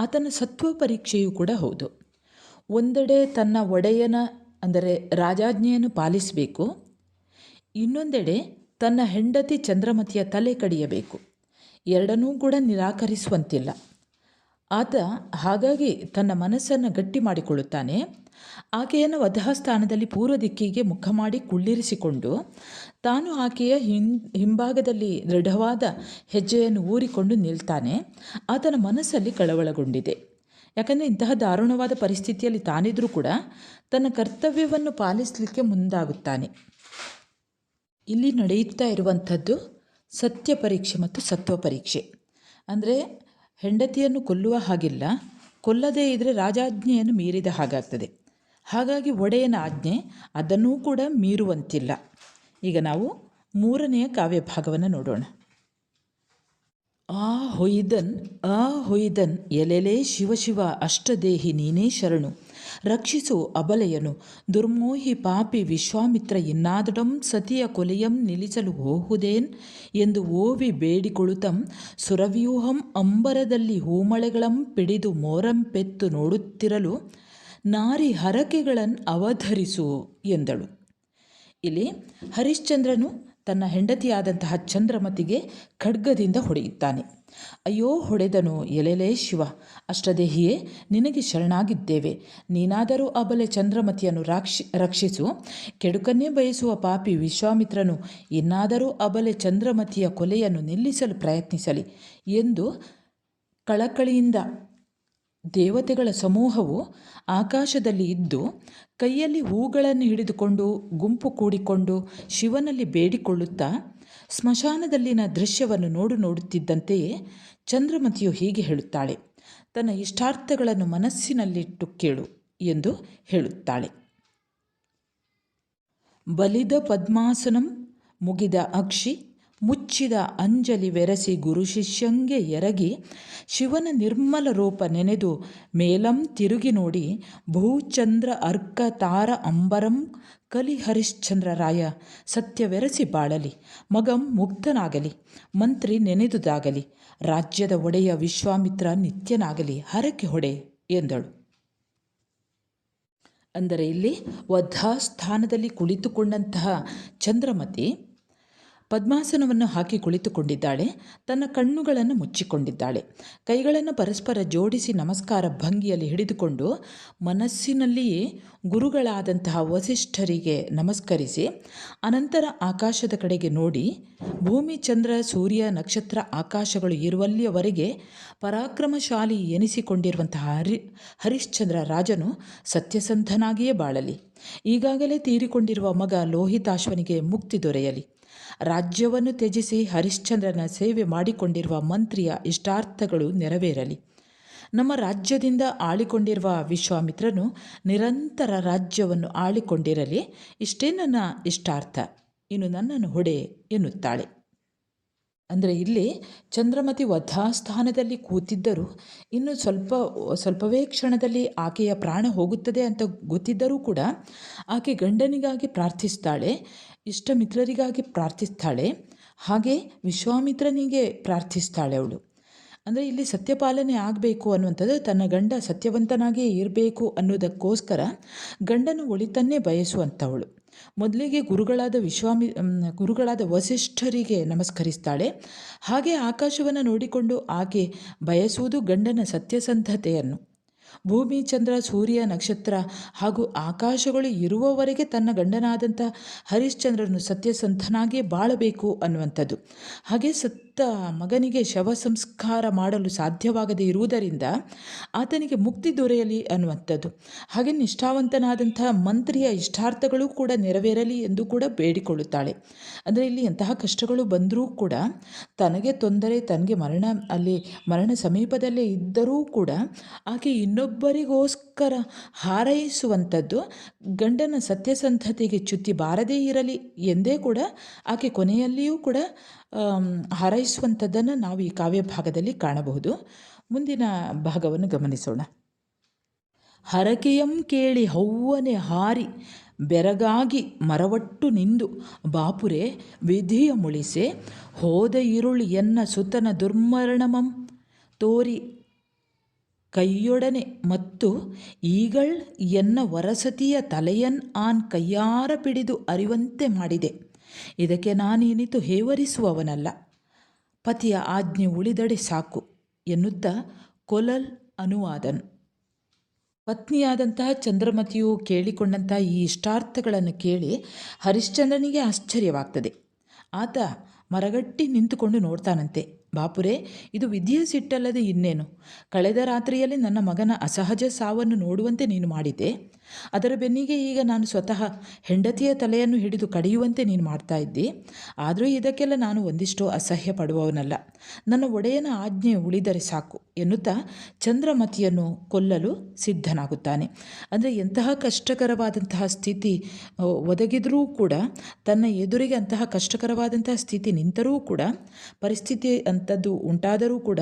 ಆತನ ಸತ್ವ ಪರೀಕ್ಷೆಯೂ ಕೂಡ ಹೌದು. ಒಂದೆಡೆ ತನ್ನ ಒಡೆಯನ ಅಂದರೆ ರಾಜಾಜ್ಞೆಯನ್ನು ಪಾಲಿಸಬೇಕು, ಇನ್ನೊಂದೆಡೆ ತನ್ನ ಹೆಂಡತಿ ಚಂದ್ರಮತಿಯ ತಲೆ ಕಡಿಯಬೇಕು. ಎರಡನ್ನೂ ಕೂಡ ನಿರಾಕರಿಸುವಂತಿಲ್ಲ. ಆತ ಹಾಗಾಗಿ ತನ್ನ ಮನಸ್ಸನ್ನು ಗಟ್ಟಿ ಮಾಡಿಕೊಳ್ಳುತ್ತಾನೆ. ಆಕೆಯನ್ನು ವಧಸ್ಥಾನದಲ್ಲಿ ಪೂರ್ವ ದಿಕ್ಕಿಗೆ ಮುಖ ಮಾಡಿ ಕುಳ್ಳಿರಿಸಿಕೊಂಡು ತಾನು ಆಕೆಯ ಹಿಂಭಾಗದಲ್ಲಿ ದೃಢವಾದ ಹೆಜ್ಜೆಯನ್ನು ಊರಿಕೊಂಡು ನಿಲ್ತಾನೆ. ಆತನ ಮನಸ್ಸಲ್ಲಿ ಕಳವಳಗೊಂಡಿದೆ. ಯಾಕಂದರೆ ಇಂತಹ ದಾರುಣವಾದ ಪರಿಸ್ಥಿತಿಯಲ್ಲಿ ತಾನಿದ್ರೂ ಕೂಡ ತನ್ನ ಕರ್ತವ್ಯವನ್ನು ಪಾಲಿಸಲಿಕ್ಕೆ ಮುಂದಾಗುತ್ತಾನೆ. ಇಲ್ಲಿ ನಡೆಯುತ್ತಾ ಇರುವಂಥದ್ದು ಸತ್ಯ ಪರೀಕ್ಷೆ ಮತ್ತು ಸತ್ವ ಪರೀಕ್ಷೆ. ಅಂದರೆ ಹೆಂಡತಿಯನ್ನು ಕೊಲ್ಲುವ ಹಾಗಿಲ್ಲ, ಕೊಲ್ಲದೇ ಇದ್ದರೆ ರಾಜಾಜ್ಞೆಯನ್ನು ಮೀರಿದ ಹಾಗಾಗ್ತದೆ. ಹಾಗಾಗಿ ಒಡೆಯನ ಆಜ್ಞೆ ಅದನ್ನೂ ಕೂಡ ಮೀರುವಂತಿಲ್ಲ. ಈಗ ನಾವು 3ನೆಯ ಕಾವ್ಯ ಭಾಗವನ್ನು ನೋಡೋಣ. ಆ ಹೊಯ್ದನ್ ಎಲೆಲೇ ಶಿವಶಿವ ಅಷ್ಟದೇಹಿ ನೀನೇ ಶರಣು, ರಕ್ಷಿಸು ಅಬಲೆಯನು ದುರ್ಮೋಹಿ ಪಾಪಿ ವಿಶ್ವಾಮಿತ್ರ ಇನ್ನಾದಡಂ ಸತಿಯ ಕೊಲೆಯಂ ನಿಲ್ಲಿಸಲು ಹೋಹುದೇನ್ ಎಂದು ಓವಿ ಬೇಡಿಕೊಳ್ಳುತ್ತಂ ಸುರವ್ಯೂಹಂ ಅಂಬರದಲ್ಲಿ ಹೂಮಳೆಗಳಂ ಪಿಡಿದು ಮೋರಂಪೆತ್ತು ನೋಡುತ್ತಿರಲು ನಾರಿ ಹರಕೆಗಳನ್ ಅವಧರಿಸು ಎಂದಳು. ಇಲ್ಲಿ ಹರಿಶ್ಚಂದ್ರನು ತನ್ನ ಹೆಂಡತಿಯಾದಂತಹ ಚಂದ್ರಮತಿಗೆ ಖಡ್ಗದಿಂದ ಹೊಡೆಯುತ್ತಾನೆ. ಅಯ್ಯೋ ಹೊಡೆದನು ಎಲೆಲೇ ಶಿವ ಅಷ್ಟದೇಹಿಯೇ, ನಿನಗೆ ಶರಣಾಗಿದ್ದೇವೆ, ನೀನಾದರೂ ಅಬಲೆ ಚಂದ್ರಮತಿಯನ್ನು ರಕ್ಷಿಸು. ಕೆಡುಕನ್ನೇ ಬಯಸುವ ಪಾಪಿ ವಿಶ್ವಾಮಿತ್ರನು ಇನ್ನಾದರೂ ಅಬಲೆ ಚಂದ್ರಮತಿಯ ಕೊಲೆಯನ್ನು ನಿಲ್ಲಿಸಲು ಪ್ರಯತ್ನಿಸಲಿ ಎಂದು ಕಳಕಳಿಯಿಂದ ದೇವತೆಗಳ ಸಮೂಹವು ಆಕಾಶದಲ್ಲಿ ಇದ್ದು ಕೈಯಲ್ಲಿ ಹೂಗಳನ್ನು ಹಿಡಿದುಕೊಂಡು ಗುಂಪು ಕೂಡಿಕೊಂಡು ಶಿವನಲ್ಲಿ ಬೇಡಿಕೊಳ್ಳುತ್ತಾ ಸ್ಮಶಾನದಲ್ಲಿನ ದೃಶ್ಯವನ್ನು ನೋಡುತ್ತಿದ್ದಂತೆಯೇ ಚಂದ್ರಮತಿಯು ಹೀಗೆ ಹೇಳುತ್ತಾಳೆ. ತನ್ನ ಇಷ್ಟಾರ್ಥಗಳನ್ನು ಮನಸ್ಸಿನಲ್ಲಿಟ್ಟು ಕೇಳು ಎಂದು ಹೇಳುತ್ತಾಳೆ. ಬಲಿದ ಪದ್ಮಾಸನಂ ಮುಗಿದ ಅಕ್ಷಿ ಮುಚ್ಚಿದ ಅಂಜಲಿ ವೆರಸಿ ಗುರು ಶಿಷ್ಯಂಗೆ ಎರಗಿ ಶಿವನ ನಿರ್ಮಲ ರೂಪ ನೆನೆದು ಮೇಲಂ ತಿರುಗಿ ನೋಡಿ ಭೂಚಂದ್ರ ಅರ್ಕ ತಾರ ಅಂಬರಂ ಕಲಿ ಹರಿಶ್ಚಂದ್ರರಾಯ ಸತ್ಯವೆರಸಿ ಬಾಳಲಿ, ಮಗಂ ಮುಕ್ತನಾಗಲಿ, ಮಂತ್ರಿ ನೆನೆದುದಾಗಲಿ, ರಾಜ್ಯದ ಒಡೆಯ ವಿಶ್ವಾಮಿತ್ರ ನಿತ್ಯನಾಗಲಿ, ಹರಕೆ ಹೊಡೆ ಎಂದಳು. ಅಂದರೆ ಇಲ್ಲಿ ವಧಾಸ್ಥಾನದಲ್ಲಿ ಕುಳಿತುಕೊಂಡಂತಹ ಚಂದ್ರಮತಿ ಪದ್ಮಾಸನವನ್ನು ಹಾಕಿ ಕುಳಿತುಕೊಂಡಿದ್ದಾಳೆ. ತನ್ನ ಕಣ್ಣುಗಳನ್ನು ಮುಚ್ಚಿಕೊಂಡಿದ್ದಾಳೆ. ಕೈಗಳನ್ನು ಪರಸ್ಪರ ಜೋಡಿಸಿ ನಮಸ್ಕಾರ ಭಂಗಿಯಲ್ಲಿ ಹಿಡಿದುಕೊಂಡು ಮನಸ್ಸಿನಲ್ಲಿಯೇ ಗುರುಗಳಾದಂತಹ ವಸಿಷ್ಠರಿಗೆ ನಮಸ್ಕರಿಸಿ ಅನಂತರ ಆಕಾಶದ ಕಡೆಗೆ ನೋಡಿ ಭೂಮಿ, ಚಂದ್ರ, ಸೂರ್ಯ, ನಕ್ಷತ್ರ, ಆಕಾಶಗಳು ಇರುವಲ್ಲಿಯವರೆಗೆ ಪರಾಕ್ರಮಶಾಲಿ ಎನಿಸಿಕೊಂಡಿರುವಂತಹ ಹರಿಶ್ಚಂದ್ರ ರಾಜನು ಸತ್ಯಸಂಧನಾಗಿಯೇ ಬಾಳಲಿ. ಈಗಾಗಲೇ ತೀರಿಕೊಂಡಿರುವ ಮಗ ಲೋಹಿತಾಶ್ವನಿಗೆ ಮುಕ್ತಿ ದೊರೆಯಲಿ. ರಾಜ್ಯವನ್ನು ತ್ಯಜಿಸಿ ಹರಿಶ್ಚಂದ್ರನ ಸೇವೆ ಮಾಡಿಕೊಂಡಿರುವ ಮಂತ್ರಿಯ ಇಷ್ಟಾರ್ಥಗಳು ನೆರವೇರಲಿ. ನಮ್ಮ ರಾಜ್ಯದಿಂದ ಆಳಿಕೊಂಡಿರುವ ವಿಶ್ವಾಮಿತ್ರನು ನಿರಂತರ ರಾಜ್ಯವನ್ನು ಆಳಿಕೊಂಡಿರಲಿ. ಇಷ್ಟೇ ನನ್ನ ಇಷ್ಟಾರ್ಥ, ಇನ್ನು ನನ್ನನ್ನು ಹೊಡೆ ಎನ್ನುತ್ತಾಳೆ. ಅಂದರೆ ಇಲ್ಲಿ ಚಂದ್ರಮತಿ ವಧಾಸ್ಥಾನದಲ್ಲಿ ಕೂತಿದ್ದರೂ ಇನ್ನು ಸ್ವಲ್ಪವೇ ಕ್ಷಣದಲ್ಲಿ ಆಕೆಯ ಪ್ರಾಣ ಹೋಗುತ್ತದೆ ಅಂತ ಗೊತ್ತಿದ್ದರೂ ಕೂಡ ಆಕೆ ಗಂಡನಿಗಾಗಿ ಪ್ರಾರ್ಥಿಸ್ತಾಳೆ, ಇಷ್ಟ ಮಿತ್ರರಿಗಾಗಿ ಪ್ರಾರ್ಥಿಸ್ತಾಳೆ, ಹಾಗೆ ವಿಶ್ವಾಮಿತ್ರನಿಗೆ ಪ್ರಾರ್ಥಿಸ್ತಾಳೆ ಅವಳು. ಅಂದರೆ ಇಲ್ಲಿ ಸತ್ಯಪಾಲನೆ ಆಗಬೇಕು ಅನ್ನುವಂಥದ್ದು, ತನ್ನ ಗಂಡ ಸತ್ಯವಂತನಾಗಿಯೇ ಇರಬೇಕು ಅನ್ನೋದಕ್ಕೋಸ್ಕರ ಗಂಡನ ಒಳಿತನ್ನೇ ಬಯಸುವಂಥವಳು. ಮೊದಲಿಗೆ ಗುರುಗಳಾದ ವಸಿಷ್ಠರಿಗೆ ನಮಸ್ಕರಿಸ್ತಾಳೆ. ಹಾಗೆ ಆಕಾಶವನ್ನು ನೋಡಿಕೊಂಡು ಆಕೆ ಬಯಸುವುದು ಗಂಡನ ಸತ್ಯಸಂಧತೆಯನ್ನು. ಭೂಮಿ, ಚಂದ್ರ, ಸೂರ್ಯ, ನಕ್ಷತ್ರ ಹಾಗೂ ಆಕಾಶಗಳು ಇರುವವರೆಗೆ ತನ್ನ ಗಂಡನಾದಂಥ ಹರಿಶ್ಚಂದ್ರನು ಸತ್ಯಸಂಧನಾಗಿಯೇ ಬಾಳಬೇಕು ಅನ್ನುವಂಥದ್ದು. ಹಾಗೆ ಸತ್ತ ಮಗನಿಗೆ ಶವ ಸಂಸ್ಕಾರ ಮಾಡಲು ಸಾಧ್ಯವಾಗದೇ ಇರುವುದರಿಂದ ಆತನಿಗೆ ಮುಕ್ತಿ ದೊರೆಯಲಿ ಅನ್ನುವಂಥದ್ದು. ಹಾಗೆ ನಿಷ್ಠಾವಂತನಾದಂಥ ಮಂತ್ರಿಯ ಇಷ್ಟಾರ್ಥಗಳು ಕೂಡ ನೆರವೇರಲಿ ಎಂದು ಕೂಡ ಬೇಡಿಕೊಳ್ಳುತ್ತಾಳೆ. ಅಂದರೆ ಇಲ್ಲಿ ಎಂತಹ ಕಷ್ಟಗಳು ಬಂದರೂ ಕೂಡ ತನಗೆ ತೊಂದರೆ, ತನಗೆ ಮರಣ ಸಮೀಪದಲ್ಲೇ ಇದ್ದರೂ ಕೂಡ ಆಕೆ ಇನ್ನೊಬ್ಬರಿಗೋಸ್ಕರ ಹಾರೈಸುವಂಥದ್ದು ಗಂಡನ ಸತ್ಯಸಂಧತೆಗೆ ಚ್ಯುತಿ ಬಾರದೇ ಇರಲಿ ಎಂದೇ ಕೂಡ ಆಕೆ ಕೊನೆಯಲ್ಲಿಯೂ ಕೂಡ ಹಾರೈಸುವಂಥದ್ದನ್ನು ನಾವು ಈ ಕಾವ್ಯ ಭಾಗದಲ್ಲಿ ಕಾಣಬಹುದು. ಮುಂದಿನ ಭಾಗವನ್ನು ಗಮನಿಸೋಣ. ಹರಕೆಯಂ ಕೇಳಿ ಹೌವನೆ ಹಾರಿ ಬೆರಗಾಗಿ ಮರವಟ್ಟು ನಿಂದು ಬಾಪುರೆ ವಿಧಿಯ ಮುಳಿಸೆ ಹೋದ ಇರುಳು ಎನ್ನ ಸುತನ ದುರ್ಮರಣಮಂ ತೋರಿ ಕೈಯೊಡನೆ ಮತ್ತು ಈಗಳ್ ಎನ್ನ ವರಸತಿಯ ತಲೆಯನ್ ಆನ್ ಕೈಯಾರ ಪಿಡಿದು ಅರಿವಂತೆ ಮಾಡಿದೆ. ಇದಕ್ಕೆ ನಾನಿನಿತು ಹೇವರಿಸುವವನಲ್ಲ, ಪತಿಯ ಆಜ್ಞೆ ಉಳಿದಡೆ ಸಾಕು ಎನ್ನುತ್ತಾ ಕೊಲಲ್ ಅನುವಾದನು. ಪತ್ನಿಯಾದಂತಹ ಚಂದ್ರಮತಿಯು ಕೇಳಿಕೊಂಡಂತಹ ಈ ಇಷ್ಟಾರ್ಥಗಳನ್ನು ಕೇಳಿ ಹರಿಶ್ಚಂದ್ರನಿಗೆ ಆಶ್ಚರ್ಯವಾಗ್ತದೆ. ಆತ ಮರಗಟ್ಟಿ ನಿಂತುಕೊಂಡು ನೋಡ್ತಾನಂತೆ. ಬಾಪುರೇ, ಇದು ವಿಧಿಯ ಸಿಟ್ಟಲ್ಲದೆ ಇನ್ನೇನು? ಕಳೆದ ರಾತ್ರಿಯಲ್ಲಿ ನನ್ನ ಮಗನ ಅಸಹಜ ಸಾವನ್ನು ನೋಡುವಂತೆ ನೀನು ಮಾಡಿದ್ದೆ. ಅದರ ಬೆನ್ನಿಗೆ ಈಗ ನಾನು ಸ್ವತಃ ಹೆಂಡತಿಯ ತಲೆಯನ್ನು ಹಿಡಿದು ಕಡಿಯುವಂತೆ ನೀನು ಮಾಡ್ತಾ ಇದ್ದಿ. ಆದರೂ ಇದಕ್ಕೆಲ್ಲ ನಾನು ಒಂದಿಷ್ಟು ಅಸಹ್ಯ ಪಡುವವನಲ್ಲ. ನನ್ನ ಒಡೆಯನ ಆಜ್ಞೆ ಉಳಿದರೆ ಸಾಕು ಎನ್ನುತ್ತಾ ಚಂದ್ರಮತಿಯನ್ನು ಕೊಲ್ಲಲು ಸಿದ್ಧನಾಗುತ್ತಾನೆ. ಅಂದರೆ ಎಂತಹ ಕಷ್ಟಕರವಾದಂತಹ ಸ್ಥಿತಿ ಒದಗಿದರೂ ಕೂಡ, ತನ್ನ ಎದುರಿಗೆ ಅಂತಹ ಕಷ್ಟಕರವಾದಂತಹ ಸ್ಥಿತಿ ನಿಂತರೂ ಕೂಡ, ಪರಿಸ್ಥಿತಿ ಅಂಥದ್ದು ಉಂಟಾದರೂ ಕೂಡ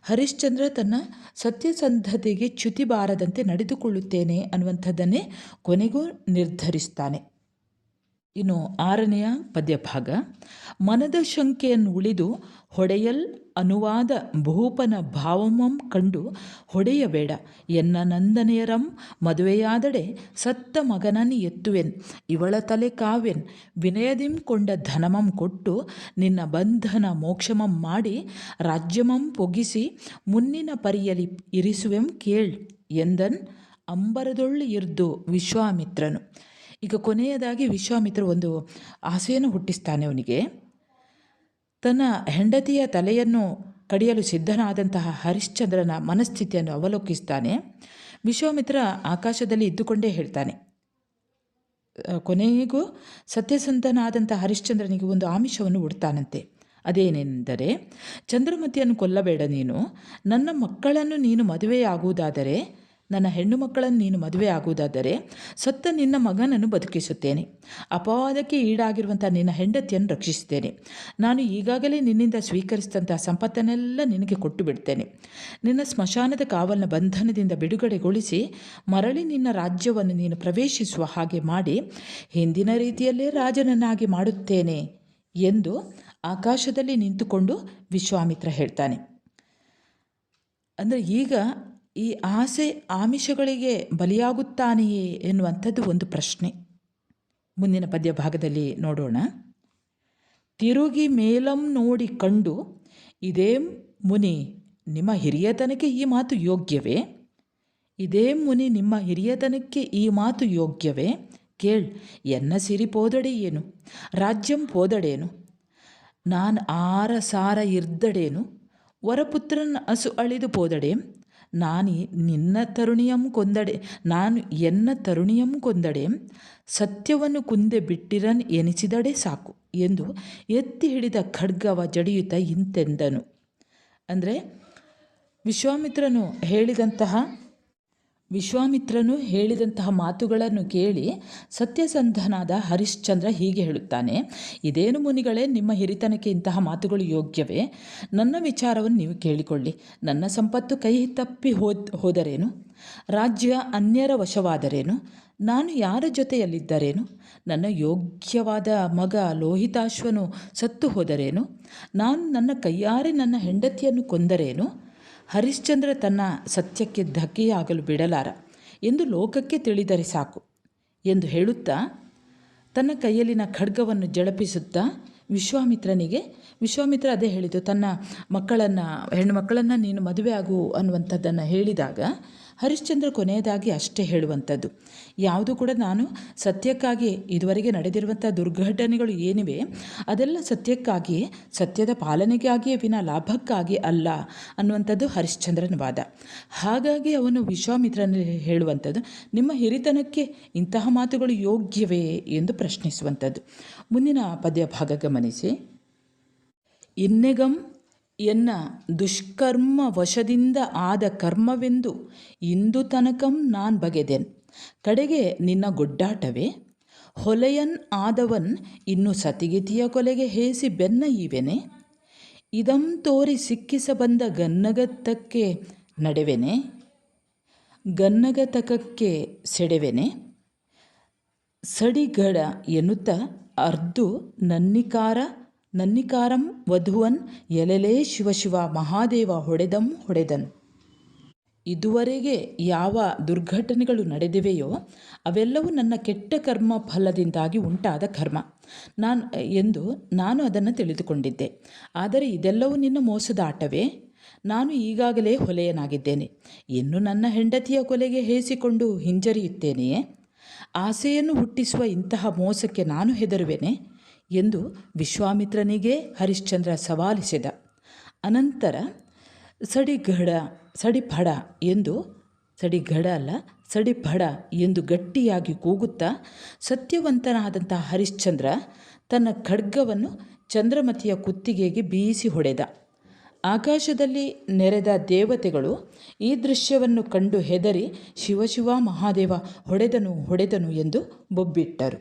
ಹರಿಶ್ಚಂದ್ರ ತನ್ನ ಸತ್ಯಸಂಧತೆಗೆ ಚ್ಯುತಿ ಬಾರದಂತೆ ನಡೆದುಕೊಳ್ಳುತ್ತೇನೆ ಅನ್ನುವಂಥದ್ದನ್ನೇ ಕೊನೆಗೂ ನಿರ್ಧರಿಸ್ತಾನೆ. ಇನ್ನು 6ನೆಯ ಪದ್ಯಭಾಗ. ಮನದ ಶಂಕೆಯನ್ನು ಉಳಿದು ಹೊಡೆಯಲ್ ಅನುವಾದ ಭೂಪನ ಭಾವಮಂ ಕಂಡು ಹೊಡೆಯಬೇಡ ಎನ್ನ ನಂದನೆಯರಂ ಮದುವೆಯಾದಡೆ ಸತ್ತ ಮಗನನ್ ಎತ್ತುವೆನ್ ಇವಳ ತಲೆ ಕಾವೆನ್ ವಿನಯದಿಂ ಕೊಂಡ ಧನಮಂ ಕೊಟ್ಟು ನಿನ್ನ ಬಂಧನ ಮೋಕ್ಷಮಂ ಮಾಡಿ ರಾಜ್ಯಮಂ ಪೊಗಿಸಿ ಮುನ್ನಿನ ಪರಿಯಲಿ ಇರಿಸುವೆಂ ಕೇಳ್ ಎಂದನ್ ಅಂಬರದೊಳ್ಳು ಇರ್ದು ವಿಶ್ವಾಮಿತ್ರನು. ಈಗ ಕೊನೆಯದಾಗಿ ವಿಶ್ವಾಮಿತ್ರ ಒಂದು ಆಸೆಯನ್ನು ಹುಟ್ಟಿಸ್ತಾನೆ ಅವನಿಗೆ. ತನ್ನ ಹೆಂಡತಿಯ ತಲೆಯನ್ನು ಕಡಿಯಲು ಸಿದ್ಧನಾದಂತಹ ಹರಿಶ್ಚಂದ್ರನ ಮನಸ್ಥಿತಿಯನ್ನು ಅವಲೋಕಿಸ್ತಾನೆ. ವಿಶ್ವಾಮಿತ್ರ ಆಕಾಶದಲ್ಲಿ ಇದ್ದುಕೊಂಡೇ ಹೇಳ್ತಾನೆ. ಕೊನೆಗೂ ಸತ್ಯಸಂಧನಾದಂಥ ಹರಿಶ್ಚಂದ್ರನಿಗೆ ಒಂದು ಆಮಿಷವನ್ನು ಉಡ್ತಾನಂತೆ. ಅದೇನೆಂದರೆ, ಚಂದ್ರಮತಿಯನ್ನು ಕೊಲ್ಲಬೇಡ, ನೀನು ನನ್ನ ಮಕ್ಕಳನ್ನು ನೀನು ಮದುವೆಯಾಗುವುದಾದರೆ, ನನ್ನ ಹೆಣ್ಣು ಮಕ್ಕಳನ್ನು ನೀನು ಮದುವೆ ಆಗುವುದಾದರೆ ಸತ್ತ ನಿನ್ನ ಮಗನನ್ನು ಬದುಕಿಸುತ್ತೇನೆ. ಅಪವಾದಕ್ಕೆ ಈಡಾಗಿರುವಂಥ ನಿನ್ನ ಹೆಂಡತಿಯನ್ನು ರಕ್ಷಿಸುತ್ತೇನೆ. ನಾನು ಈಗಾಗಲೇ ನಿನ್ನಿಂದ ಸ್ವೀಕರಿಸಿದಂಥ ಸಂಪತ್ತನ್ನೆಲ್ಲ ನಿನಗೆ ಕೊಟ್ಟು ಬಿಡ್ತೇನೆ. ನಿನ್ನ ಸ್ಮಶಾನದ ಕಾವಲಿನ ಬಂಧನದಿಂದ ಬಿಡುಗಡೆಗೊಳಿಸಿ ಮರಳಿ ನಿನ್ನ ರಾಜ್ಯವನ್ನು ನೀನು ಪ್ರವೇಶಿಸುವ ಹಾಗೆ ಮಾಡಿ ಹಿಂದಿನ ರೀತಿಯಲ್ಲೇ ರಾಜನನ್ನಾಗಿ ಮಾಡುತ್ತೇನೆ ಎಂದು ಆಕಾಶದಲ್ಲಿ ನಿಂತುಕೊಂಡು ವಿಶ್ವಾಮಿತ್ರ ಹೇಳ್ತಾನೆ. ಅಂದರೆ ಈಗ ಈ ಆಸೆ ಆಮಿಷಗಳಿಗೆ ಬಲಿಯಾಗುತ್ತಾನೆಯೇ ಎನ್ನುವಂಥದ್ದು ಒಂದು ಪ್ರಶ್ನೆ. ಮುಂದಿನ ಪದ್ಯ ಭಾಗದಲ್ಲಿ ನೋಡೋಣ. ತಿರುಗಿ ಮೇಲಂ ನೋಡಿ ಕಂಡು ಇದೇ ಮುನಿ ನಿಮ್ಮ ಹಿರಿಯತನಕ್ಕೆ ಈ ಮಾತು ಯೋಗ್ಯವೇ? ಇದೇ ಮುನಿ ನಿಮ್ಮ ಹಿರಿಯತನಕ್ಕೆ ಈ ಮಾತು ಯೋಗ್ಯವೇ? ಕೇಳ್ ಎನ್ನ ಸಿರಿ ಪೋದಡೆಯೇನು, ರಾಜ್ಯಂ ಪೋದಡೇನು, ನಾನು ಆರ ಸಾರ ಇರ್ದಡೇನು, ವರಪುತ್ರನ ಹಸು ಅಳಿದು ಪೋದಡೇಂ, ನಾನು ಎನ್ನ ತರುಣಿಯಂ ಕೊಂದಡೆ ಸತ್ಯವನ್ನು ಕುಂದೆ ಬಿಟ್ಟಿರನ್ ಎನಿಸಿದಡೆ ಸಾಕು ಎಂದು ಎತ್ತಿ ಹಿಡಿದ ಖಡ್ಗವ ಜಡಿಯುತ್ತ ಇಂತೆಂದನು. ಅಂದರೆ ವಿಶ್ವಾಮಿತ್ರನು ಹೇಳಿದಂತಹ ಮಾತುಗಳನ್ನು ಕೇಳಿ ಸತ್ಯಸಂಧನಾದ ಹರಿಶ್ಚಂದ್ರ ಹೀಗೆ ಹೇಳುತ್ತಾನೆ. ಇದೇನು ಮುನಿಗಳೇ, ನಿಮ್ಮ ಹಿರಿತನಕ್ಕೆ ಇಂತಹ ಮಾತುಗಳು ಯೋಗ್ಯವೇ? ನನ್ನ ವಿಚಾರವನ್ನು ನೀವು ಕೇಳಿಕೊಳ್ಳಿ. ನನ್ನ ಸಂಪತ್ತು ಕೈ ತಪ್ಪಿ ಹೋದರೇನು? ರಾಜ್ಯ ಅನ್ಯರ ವಶವಾದರೇನು? ನಾನು ಯಾರ ಜೊತೆಯಲ್ಲಿದ್ದರೇನು? ನನ್ನ ಯೋಗ್ಯವಾದ ಮಗ ಲೋಹಿತಾಶ್ವನು ಸತ್ತು ಹೋದರೇನು? ನಾನು ನನ್ನ ಕೈಯಾರೆ ನನ್ನ ಹೆಂಡತಿಯನ್ನು ಕೊಂದರೇನು? ಹರಿಶ್ಚಂದ್ರ ತನ್ನ ಸತ್ಯಕ್ಕೆ ಧಕ್ಕೆಯಾಗಲು ಬಿಡಲಾರ ಎಂದು ಲೋಕಕ್ಕೆ ತಿಳಿದರೆ ಸಾಕು ಎಂದು ಹೇಳುತ್ತಾ ತನ್ನ ಕೈಯಲ್ಲಿನ ಖಡ್ಗವನ್ನು ಜಳಪಿಸುತ್ತಾ ವಿಶ್ವಾಮಿತ್ರ ಅದೇ ಹೇಳಿದ್ದು, ತನ್ನ ಹೆಣ್ಣು ಮಕ್ಕಳನ್ನು ನೀನು ಮದುವೆ ಆಗು ಅನ್ನುವಂಥದ್ದನ್ನು ಹೇಳಿದಾಗ ಹರಿಶ್ಚಂದ್ರ ಕೊನೆಯದಾಗಿ ಅಷ್ಟೇ ಹೇಳುವಂಥದ್ದು. ಯಾವುದು ಕೂಡ ನಾನು ಸತ್ಯಕ್ಕಾಗಿ ಇದುವರೆಗೆ ನಡೆದಿರುವಂಥ ದುರ್ಘಟನೆಗಳು ಏನಿವೆ ಅದೆಲ್ಲ ಸತ್ಯಕ್ಕಾಗಿ, ಸತ್ಯದ ಪಾಲನೆಗಾಗಿಯೇ ವಿನ ಲಾಭಕ್ಕಾಗಿ ಅಲ್ಲ ಅನ್ನುವಂಥದ್ದು ಹರಿಶ್ಚಂದ್ರನ ವಾದ. ಹಾಗಾಗಿ ಅವನು ವಿಶ್ವಾಮಿತ್ರನಲ್ಲಿ ಹೇಳುವಂಥದ್ದು, ನಿಮ್ಮ ಹಿರಿತನಕ್ಕೆ ಇಂತಹ ಮಾತುಗಳು ಯೋಗ್ಯವೇ ಎಂದು ಪ್ರಶ್ನಿಸುವಂಥದ್ದು. ಮುಂದಿನ ಪದ್ಯ ಭಾಗ ಗಮನಿಸಿ. ಇನ್ನೆಗಂ ಎನ್ನ ದುಷ್ಕರ್ಮ ವಶದಿಂದ ಆದ ಕರ್ಮವೆಂದು ಇಂದು ತನಕಂ ನಾನ್ ಬಗೆದೆನ್, ಕಡೆಗೆ ನಿನ್ನ ಗೊಡ್ಡಾಟವೇ? ಹೊಲೆಯನ್ ಆದವನ್ ಇನ್ನು ಸತಿಗಿತಿಯ ಕೊಲೆಗೆ ಹೇಸಿ ಬೆನ್ನ ಈವೆನೆ? ಇದಂ ತೋರಿ ಸಿಕ್ಕಿಸ ಬಂದ ಗನ್ನಗತಕ್ಕೆ ನಡೆವೆನೆ, ಗನ್ನಗತಕಕ್ಕೆ ಸೆಡೆವೆನೆ? ಸಡಿಗಡ ಎನ್ನುತ್ತ ಅರ್ದು ನನ್ನಿಕಾರಂ ವಧುವನ್ ಎಲೆಲೇ ಶಿವ ಮಹಾದೇವ ಹೊಡೆದನ್. ಇದುವರೆಗೆ ಯಾವ ದುರ್ಘಟನೆಗಳು ನಡೆದಿವೆಯೋ ಅವೆಲ್ಲವೂ ನನ್ನ ಕೆಟ್ಟ ಕರ್ಮ ಫಲದಿಂದಾಗಿ ಉಂಟಾದ ಕರ್ಮ ಎಂದು ನಾನು ಅದನ್ನು ತಿಳಿದುಕೊಂಡಿದ್ದೆ. ಆದರೆ ಇದೆಲ್ಲವೂ ನಿನ್ನ ಮೋಸದ ಆಟವೇ? ನಾನು ಈಗಾಗಲೇ ಹೊಲೆಯನಾಗಿದ್ದೇನೆ. ಇನ್ನು ನನ್ನ ಹೆಂಡತಿಯ ಕೊಲೆಗೆ ಹೇಸಿಕೊಂಡು ಹಿಂಜರಿಯುತ್ತೇನೆಯೇ? ಆಸೆಯನ್ನು ಹುಟ್ಟಿಸುವ ಇಂತಹ ಮೋಸಕ್ಕೆ ನಾನು ಹೆದರುವೆನೆ ಎಂದು ವಿಶ್ವಾಮಿತ್ರನಿಗೆ ಹರಿಶ್ಚಂದ್ರ ಸವಾಲಿಸಿದ. ಅನಂತರ ಸಡಿಗಡ ಎಂದು ಸಡಿಫಡ ಎಂದು ಗಟ್ಟಿಯಾಗಿ ಕೂಗುತ್ತಾ ಸತ್ಯವಂತನಾದಂಥ ಹರಿಶ್ಚಂದ್ರ ತನ್ನ ಖಡ್ಗವನ್ನು ಚಂದ್ರಮತಿಯ ಕುತ್ತಿಗೆಗೆ ಬೀಸಿ ಹೊಡೆದ. ಆಕಾಶದಲ್ಲಿ ನೆರೆದ ದೇವತೆಗಳು ಈ ದೃಶ್ಯವನ್ನು ಕಂಡು ಹೆದರಿ ಶಿವ ಮಹಾದೇವ ಹೊಡೆದನು ಎಂದು ಬೊಬ್ಬಿಟ್ಟರು.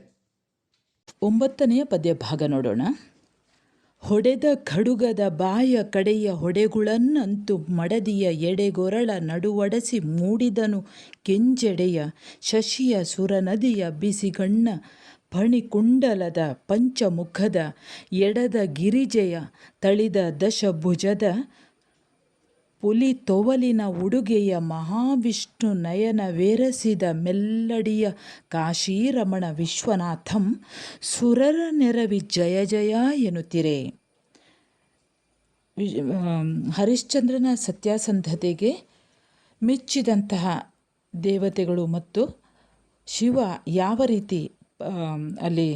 9ನೆಯ ಪದ್ಯಭಾಗ ನೋಡೋಣ. ಹೊಡೆದ ಖಡುಗದ ಬಾಯ ಕಡೆಯ ಹೊಡೆಗುಳನ್ನಂತೂ ಮಡದಿಯ ಎಡೆಗೊರಳ ನಡುವಡಸಿ ಮೂಡಿದನು ಕೆಂಜೆಡೆಯ ಶಶಿಯ ಸುರನದಿಯ ಬಿಸಿಗಣ್ಣ ಫಣಿಕುಂಡಲದ ಪಂಚಮುಖದ ಎಡದ ಗಿರಿಜೆಯ ತಳಿದ ದಶಭುಜದ ಪುಲಿ ತೊವಲಿನ ಉಡುಗೆಯ ಮಹಾವಿಷ್ಣು ನಯನವೇರಸಿದ ಮೆಲ್ಲಡಿಯ ಕಾಶೀರಮಣ ವಿಶ್ವನಾಥಂ ಸುರರ ನೆರವಿ ಜಯ ಜಯ ಎನ್ನುತ್ತಿರೆ. ಹರಿಶ್ಚಂದ್ರನ ಸತ್ಯಾಸಂಧತೆಗೆ ಮೆಚ್ಚಿದಂತಹ ದೇವತೆಗಳು ಮತ್ತು ಶಿವ ಯಾವ ರೀತಿ ಅಲ್ಲಿ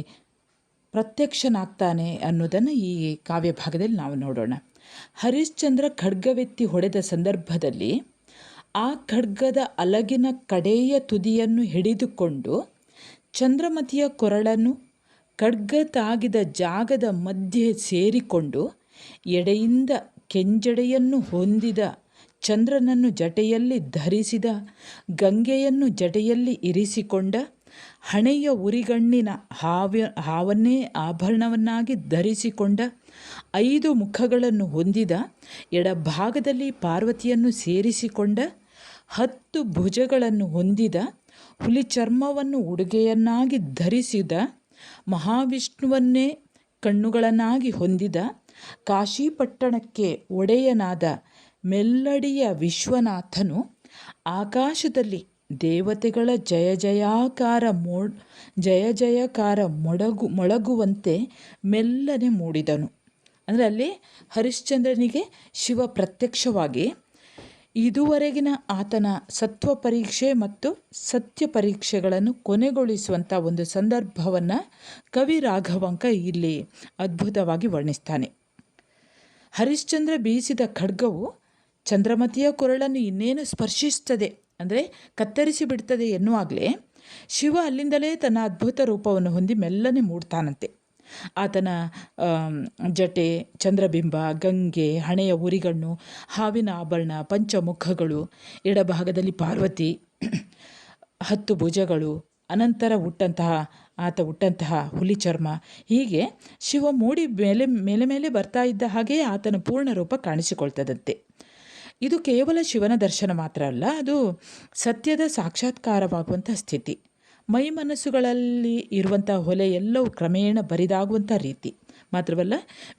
ಪ್ರತ್ಯಕ್ಷನಾಗ್ತಾನೆ ಅನ್ನೋದನ್ನು ಈ ಕಾವ್ಯಭಾಗದಲ್ಲಿ ನಾವು ನೋಡೋಣ. ಹರಿಶ್ಚಂದ್ರ ಖಡ್ಗವೆತ್ತಿ ಹೊಡೆದ ಸಂದರ್ಭದಲ್ಲಿ ಆ ಖಡ್ಗದ ಅಲಗಿನ ಕಡೆಯ ತುದಿಯನ್ನು ಹಿಡಿದುಕೊಂಡು ಚಂದ್ರಮತಿಯ ಕೊರಳನ್ನು ಖಡ್ಗ ತಾಗಿದ ಜಾಗದ ಮಧ್ಯೆ ಸೇರಿಕೊಂಡು ಎಡೆಯಿಂದ ಕೆಂಜಡೆಯನ್ನು ಹೊಂದಿದ ಚಂದ್ರನನ್ನು ಜಟೆಯಲ್ಲಿ ಧರಿಸಿದ ಗಂಗೆಯನ್ನು ಜಟೆಯಲ್ಲಿ ಇರಿಸಿಕೊಂಡ ಹಣೆಯ ಉರಿಗಣ್ಣಿನ ಹಾವನ್ನೇ ಆಭರಣವನ್ನಾಗಿ ಧರಿಸಿಕೊಂಡ 5 ಮುಖಗಳನ್ನು ಹೊಂದಿದ ಎಡಭಾಗದಲ್ಲಿ ಪಾರ್ವತಿಯನ್ನು ಸೇರಿಸಿಕೊಂಡ 10 ಭುಜಗಳನ್ನು ಹೊಂದಿದ ಹುಲಿ ಚರ್ಮವನ್ನು ಉಡುಗೆಯನ್ನಾಗಿ ಧರಿಸಿದ ಮಹಾವಿಷ್ಣುವನ್ನೇ ಕಣ್ಣುಗಳನ್ನಾಗಿ ಹೊಂದಿದ ಕಾಶಿಪಟ್ಟಣಕ್ಕೆ ಒಡೆಯನಾದ ಮೆಲ್ಲಡಿಯ ವಿಶ್ವನಾಥನು ಆಕಾಶದಲ್ಲಿ ದೇವತೆಗಳ ಜಯ ಜಯಕಾರ ಮೊಳಗುವಂತೆ ಮೆಲ್ಲನೆ ಮೂಡಿದನು. ಅಂದರೆ ಅಲ್ಲಿ ಹರಿಶ್ಚಂದ್ರನಿಗೆ ಶಿವ ಪ್ರತ್ಯಕ್ಷವಾಗಿ ಇದುವರೆಗಿನ ಆತನ ಸತ್ವ ಪರೀಕ್ಷೆ ಮತ್ತು ಸತ್ಯ ಪರೀಕ್ಷೆಗಳನ್ನು ಕೊನೆಗೊಳಿಸುವಂಥ ಒಂದು ಸಂದರ್ಭವನ್ನು ಕವಿ ರಾಘವಾಂಕ ಇಲ್ಲಿ ಅದ್ಭುತವಾಗಿ ವರ್ಣಿಸ್ತಾನೆ. ಹರಿಶ್ಚಂದ್ರ ಬೀಸಿದ ಖಡ್ಗವು ಚಂದ್ರಮತಿಯ ಕೊರಳನ್ನು ಇನ್ನೇನು ಸ್ಪರ್ಶಿಸುತ್ತದೆ, ಅಂದರೆ ಕತ್ತರಿಸಿ ಬಿಡ್ತದೆ ಎನ್ನುವಾಗಲೇ ಶಿವ ಅಲ್ಲಿಂದಲೇ ತನ್ನ ಅದ್ಭುತ ರೂಪವನ್ನು ಹೊಂದಿ ಮೆಲ್ಲನೆ ಮೂಡ್ತಾನಂತೆ. ಆತನ ಜಟೆ, ಚಂದ್ರಬಿಂಬ, ಗಂಗೆ, ಹಣೆಯ ಉರಿಗಣ್ಣು, ಹಾವಿನ ಆಭರಣ, ಪಂಚಮುಖಗಳು, ಎಡಭಾಗದಲ್ಲಿ ಪಾರ್ವತಿ, 10 ಭುಜಗಳು, ಅನಂತರ ಆತ ಹುಟ್ಟಂತಹ ಹುಲಿ ಚರ್ಮ, ಹೀಗೆ ಶಿವ ಮೂಡಿ ಮೇಲೆ ಬರ್ತಾ ಇದ್ದ ಹಾಗೆಯೇ ಆತನ ಪೂರ್ಣ ರೂಪ ಕಾಣಿಸಿಕೊಳ್ತದಂತೆ. ಇದು ಕೇವಲ ಶಿವನ ದರ್ಶನ ಮಾತ್ರ ಅಲ್ಲ, ಅದು ಸತ್ಯದ ಸಾಕ್ಷಾತ್ಕಾರವಾಗುವಂಥ ಸ್ಥಿತಿ. ಮೈ ಮನಸ್ಸುಗಳಲ್ಲಿ ಇರುವಂಥ ಹೊಲೆ ಎಲ್ಲವೂ ಕ್ರಮೇಣ ಬರಿದಾಗುವಂಥ ರೀತಿ ಮಾತ್ರವಲ್ಲ,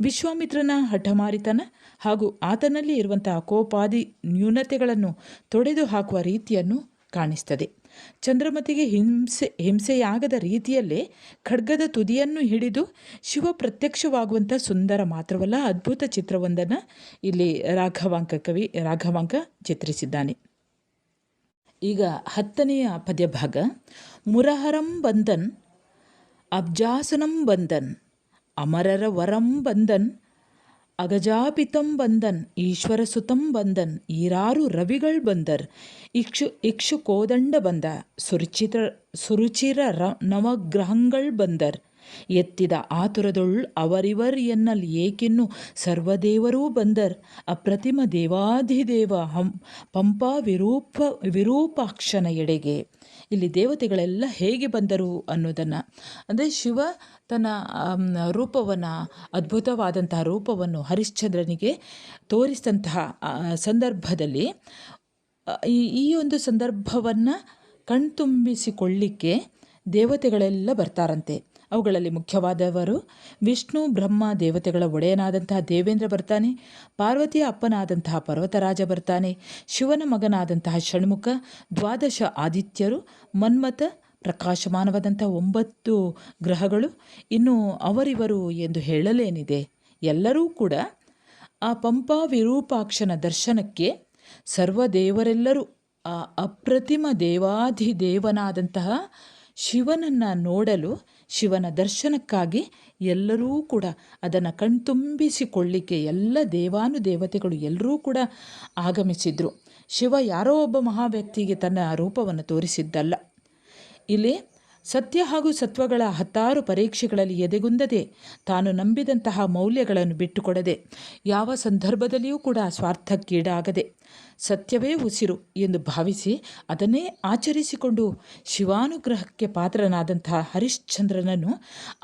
ವಿಶ್ವಾಮಿತ್ರನ ಹಠಮಾರಿತನ ಹಾಗೂ ಆತನಲ್ಲಿ ಇರುವಂತಹ ಕೋಪಾದಿ ನ್ಯೂನತೆಗಳನ್ನು ತೊಡೆದು ಹಾಕುವ ರೀತಿಯನ್ನು ಕಾಣಿಸ್ತದೆ. ಚಂದ್ರಮತಿಗೆ ಹಿಂಸೆಯಾಗದ ರೀತಿಯಲ್ಲೇ ಖಡ್ಗದ ತುದಿಯನ್ನು ಹಿಡಿದು ಶಿವ ಪ್ರತ್ಯಕ್ಷವಾಗುವಂಥ ಸುಂದರ ಮಾತ್ರವಲ್ಲ, ಅದ್ಭುತ ಚಿತ್ರವೊಂದನ್ನು ಇಲ್ಲಿ ರಾಘವಾಂಕ ಚಿತ್ರಿಸಿದ್ದಾನೆ. ಈಗ 10ನೆಯ ಪದ್ಯಭಾಗ. ಮುರಹರಂ ಬಂದನ್ ಅಬ್ಜಾಸನಂ ಬಂದನ್ ಅಮರರ ವರಂ ಬಂದನ್ ಅಗಜಾಪಿತಂ ಬಂದನ್ ಈಶ್ವರ ಸುತಂ ಬಂದನ್ ಈರಾರು ರವಿಗಳ್ ಬಂದರ್ ಇಕ್ಷು ಕೋದಂಡ ಬಂದ ಸುರುಚಿರ ನವಗ್ರಹಗಳ್ ಬಂದರ್ ಎತ್ತಿದ ಆತುರದೊಳ್ ಅವರಿವರ್ ಎನ್ನಲ್ ಏಕಿನ್ನು ಸರ್ವದೇವರೂ ಬಂದರ್ ಅಪ್ರತಿಮ ದೇವಾಧಿದೇವ ಪಂಪಾ ವಿರೂಪಾಕ್ಷನ ಎಡೆಗೆ. ಇಲ್ಲಿ ದೇವತೆಗಳೆಲ್ಲ ಹೇಗೆ ಬಂದರು ಅನ್ನೋದನ್ನು, ಅಂದರೆ ಶಿವ ತನ್ನ ರೂಪವನ್ನು, ಅದ್ಭುತವಾದಂತಹ ರೂಪವನ್ನು ಹರಿಶ್ಚಂದ್ರನಿಗೆ ತೋರಿಸಿದಂತಹ ಸಂದರ್ಭದಲ್ಲಿ ಈ ಒಂದು ಸಂದರ್ಭವನ್ನು ಕಣ್ತುಂಬಿಸಿಕೊಳ್ಳಿಕ್ಕೆ ದೇವತೆಗಳೆಲ್ಲ ಬರ್ತಾರಂತೆ. ಅವುಗಳಲ್ಲಿ ಮುಖ್ಯವಾದವರು ವಿಷ್ಣು, ಬ್ರಹ್ಮ, ದೇವತೆಗಳ ಒಡೆಯನಾದಂತಹ ದೇವೇಂದ್ರ ಬರ್ತಾನೆ, ಪಾರ್ವತಿಯ ಅಪ್ಪನಾದಂತಹ ಪರ್ವತರಾಜ ಬರ್ತಾನೆ, ಶಿವನ ಮಗನಾದಂತಹ ಷಣ್ಮುಖ, 12 ಆದಿತ್ಯರು, ಮನ್ಮಥ, ಪ್ರಕಾಶಮಾನವಾದಂಥ 9 ಗ್ರಹಗಳು, ಇನ್ನು ಅವರಿವರು ಎಂದು ಹೇಳಲೇನಿದೆ. ಎಲ್ಲರೂ ಕೂಡ ಆ ಪಂಪಾ ವಿರೂಪಾಕ್ಷನ ದರ್ಶನಕ್ಕೆ ಸರ್ವದೇವರೆಲ್ಲರೂ ಆ ಅಪ್ರತಿಮ ದೇವಾಧಿದೇವನಾದಂತಹ ಶಿವನನ್ನು ನೋಡಲು ಶಿವನ ದರ್ಶನಕ್ಕಾಗಿ ಎಲ್ಲರೂ ಕೂಡ ಅದನ್ನು ಕಣ್ತುಂಬಿಸಿಕೊಳ್ಳಿಕ್ಕೆ ಎಲ್ಲ ದೇವಾನುದೇವತೆಗಳು ಎಲ್ಲರೂ ಕೂಡ ಆಗಮಿಸಿದರು. ಶಿವ ಯಾರೋ ಒಬ್ಬ ಮಹಾವ್ಯಕ್ತಿಗೆ ತನ್ನ ರೂಪವನ್ನು ತೋರಿಸಿದ್ದಲ್ಲ. ಇಲ್ಲಿ ಸತ್ಯ ಹಾಗೂ ಸತ್ವಗಳ 10 ಪರೀಕ್ಷೆಗಳಲ್ಲಿ ಎದೆಗುಂದದೆ ತಾನು ನಂಬಿದಂತಹ ಮೌಲ್ಯಗಳನ್ನು ಬಿಟ್ಟುಕೊಡದೆ ಯಾವ ಸಂದರ್ಭದಲ್ಲಿಯೂ ಕೂಡ ಸ್ವಾರ್ಥಕ್ಕೀಡಾಗದೆ ಸತ್ಯವೇ ಉಸಿರು ಎಂದು ಭಾವಿಸಿ ಅದನ್ನೇ ಆಚರಿಸಿಕೊಂಡು ಶಿವಾನುಗ್ರಹಕ್ಕೆ ಪಾತ್ರನಾದಂತಹ ಹರಿಶ್ಚಂದ್ರನನ್ನು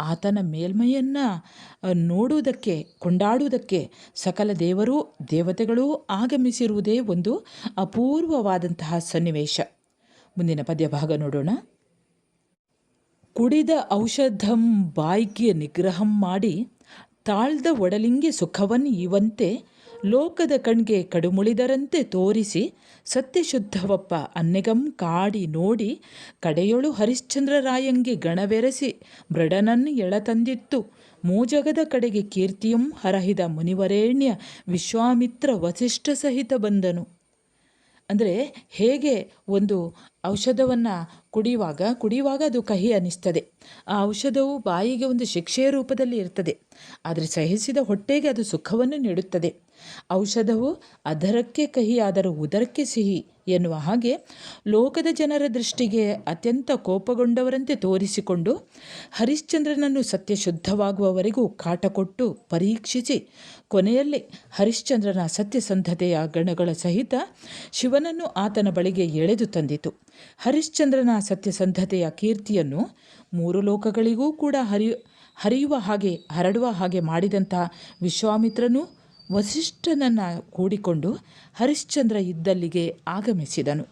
ಆತನ ಮೇಲ್ಮೈಯನ್ನು ನೋಡುವುದಕ್ಕೆ ಕೊಂಡಾಡುವುದಕ್ಕೆ ಸಕಲ ದೇವತೆಗಳೂ ಆಗಮಿಸಿರುವುದೇ ಒಂದು ಅಪೂರ್ವವಾದಂತಹ ಸನ್ನಿವೇಶ. ಮುಂದಿನ ಪದ್ಯಭಾಗ ನೋಡೋಣ. ಕುಡಿದ ಔಷಧಂ ಬಾಯ್ಗೆ ನಿಗ್ರಹಂ ಮಾಡಿ ತಾಳ್ದ ಒಡಲಿಂಗೆ ಸುಖವನ್ ಇವಂತೆ ಲೋಕದ ಕಣ್ಗೆ ಕಡುಮುಳಿದರಂತೆ ತೋರಿಸಿ ಸತ್ಯಶುದ್ಧವಪ್ಪ ಅನ್ನೆಗಂ ಕಾಡಿ ನೋಡಿ ಕಡೆಯೊಳು ಹರಿಶ್ಚಂದ್ರರಾಯಂಗೆ ಗಣವೆರಸಿ ಮೃಡನನ್ನು ಎಳತಂದಿತ್ತು ಮೂಜಗದ ಕಡೆಗೆ ಕೀರ್ತಿಯಂ ಹರಹಿದ ಮುನಿವರೇಣ್ಯ ವಿಶ್ವಾಮಿತ್ರ ವಸಿಷ್ಠ ಸಹಿತ ಬಂದನು. ಅಂದರೆ ಹೇಗೆ ಒಂದು ಔಷಧವನ್ನು ಕುಡಿಯುವಾಗ ಅದು ಕಹಿ ಅನ್ನಿಸ್ತದೆ. ಆ ಔಷಧವು ಬಾಯಿಗೆ ಒಂದು ಶಿಕ್ಷೆಯ ರೂಪದಲ್ಲಿ ಇರ್ತದೆ, ಆದರೆ ಸಹಿಸಿದ ಹೊಟ್ಟೆಗೆ ಅದು ಸುಖವನ್ನು ನೀಡುತ್ತದೆ. ಔಷಧವು ಅದರಕ್ಕೆ ಕಹಿ ಆದರೂ ಉದರಕ್ಕೆ ಸಿಹಿ ಎನ್ನುವ ಹಾಗೆ ಲೋಕದ ಜನರ ದೃಷ್ಟಿಗೆ ಅತ್ಯಂತ ಕೋಪಗೊಂಡವರಂತೆ ತೋರಿಸಿಕೊಂಡು ಹರಿಶ್ಚಂದ್ರನನ್ನು ಸತ್ಯಶುದ್ಧವಾಗುವವರೆಗೂ ಕಾಟ ಕೊಟ್ಟು ಪರೀಕ್ಷಿಸಿ ಕೊನೆಯಲ್ಲಿ ಹರಿಶ್ಚಂದ್ರನ ಸತ್ಯಸಂಧತೆಯ ಗಣಗಳ ಸಹಿತ ಶಿವನನ್ನು ಆತನ ಬಳಿಗೆ ಎಳೆದು ತಂದಿತು. ಹರಿಶ್ಚಂದ್ರನ ಸತ್ಯಸಂಧತೆಯ ಕೀರ್ತಿಯನ್ನು 3 ಲೋಕಗಳಿಗೂ ಕೂಡ ಹರಡುವ ಹಾಗೆ ಮಾಡಿದಂತಹ ವಿಶ್ವಾಮಿತ್ರನು ವಸಿಷ್ಠನನ್ನು ಕೂಡಿಕೊಂಡು ಹರಿಶ್ಚಂದ್ರ ಇದ್ದಲ್ಲಿಗೆ ಆಗಮಿಸಿದನು.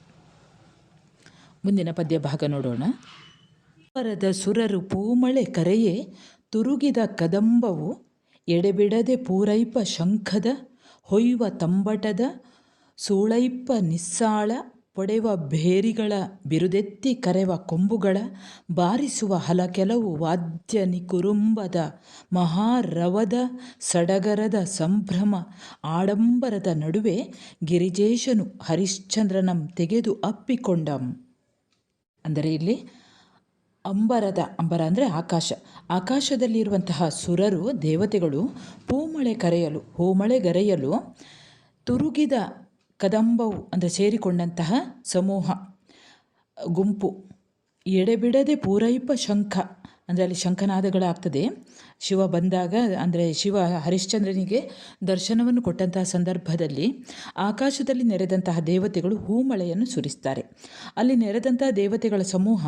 ಮುಂದಿನ ಪದ್ಯಭಾಗ ನೋಡೋಣ. ವರದ ಸುರರು ಪೂಮಳೆ ಕರೆಯೇ ತುರುಗಿದ ಕದಂಬವು ಎಡೆಬಿಡದೆ ಪೂರೈಪ ಶಂಖದ ಹೊಯ್ವ ತಂಬಟದ ಸೂಳೈಪ ನಿಸ್ಸಾಳ ಪೊಡೆವ ಭೇರಿಗಳ ಬಿರುದೆತ್ತಿ ಕರೆವ ಕೊಂಬುಗಳ ಬಾರಿಸುವ ಕೆಲವು ವಾದ್ಯ ನಿಕುರುಂಬದ ಮಹಾರವದ ಸಡಗರದ ಸಂಭ್ರಮ ಆಡಂಬರದ ನಡುವೆ ಗಿರಿಜೇಶನು ಹರಿಶ್ಚಂದ್ರನಂ ತೆಗೆದು ಅಪ್ಪಿಕೊಂಡಂ. ಅಂದರೆ ಇಲ್ಲಿ ಅಂಬರ ಅಂದರೆ ಆಕಾಶದಲ್ಲಿರುವಂತಹ ಸುರರು ದೇವತೆಗಳು ಹೂಮಳೆಗರೆಯಲು ತುರುಗಿದ ಕದಂಬವು ಅಂದರೆ ಸೇರಿಕೊಂಡಂತಹ ಸಮೂಹ ಗುಂಪು ಎಡೆಬಿಡದೆ ಪೂರೈಪ ಶಂಖ ಅಂದರೆ ಅಲ್ಲಿ ಶಂಖನಾದಗಳಾಗ್ತದೆ. ಶಿವ ಬಂದಾಗ ಅಂದರೆ ಶಿವ ಹರಿಶ್ಚಂದ್ರನಿಗೆ ದರ್ಶನವನ್ನು ಕೊಟ್ಟಂತಹ ಸಂದರ್ಭದಲ್ಲಿ ಆಕಾಶದಲ್ಲಿ ನೆರೆದಂತಹ ದೇವತೆಗಳು ಹೂಮಳೆಯನ್ನು ಸುರಿಸ್ತಾರೆ. ಅಲ್ಲಿ ನೆರೆದಂತಹ ದೇವತೆಗಳ ಸಮೂಹ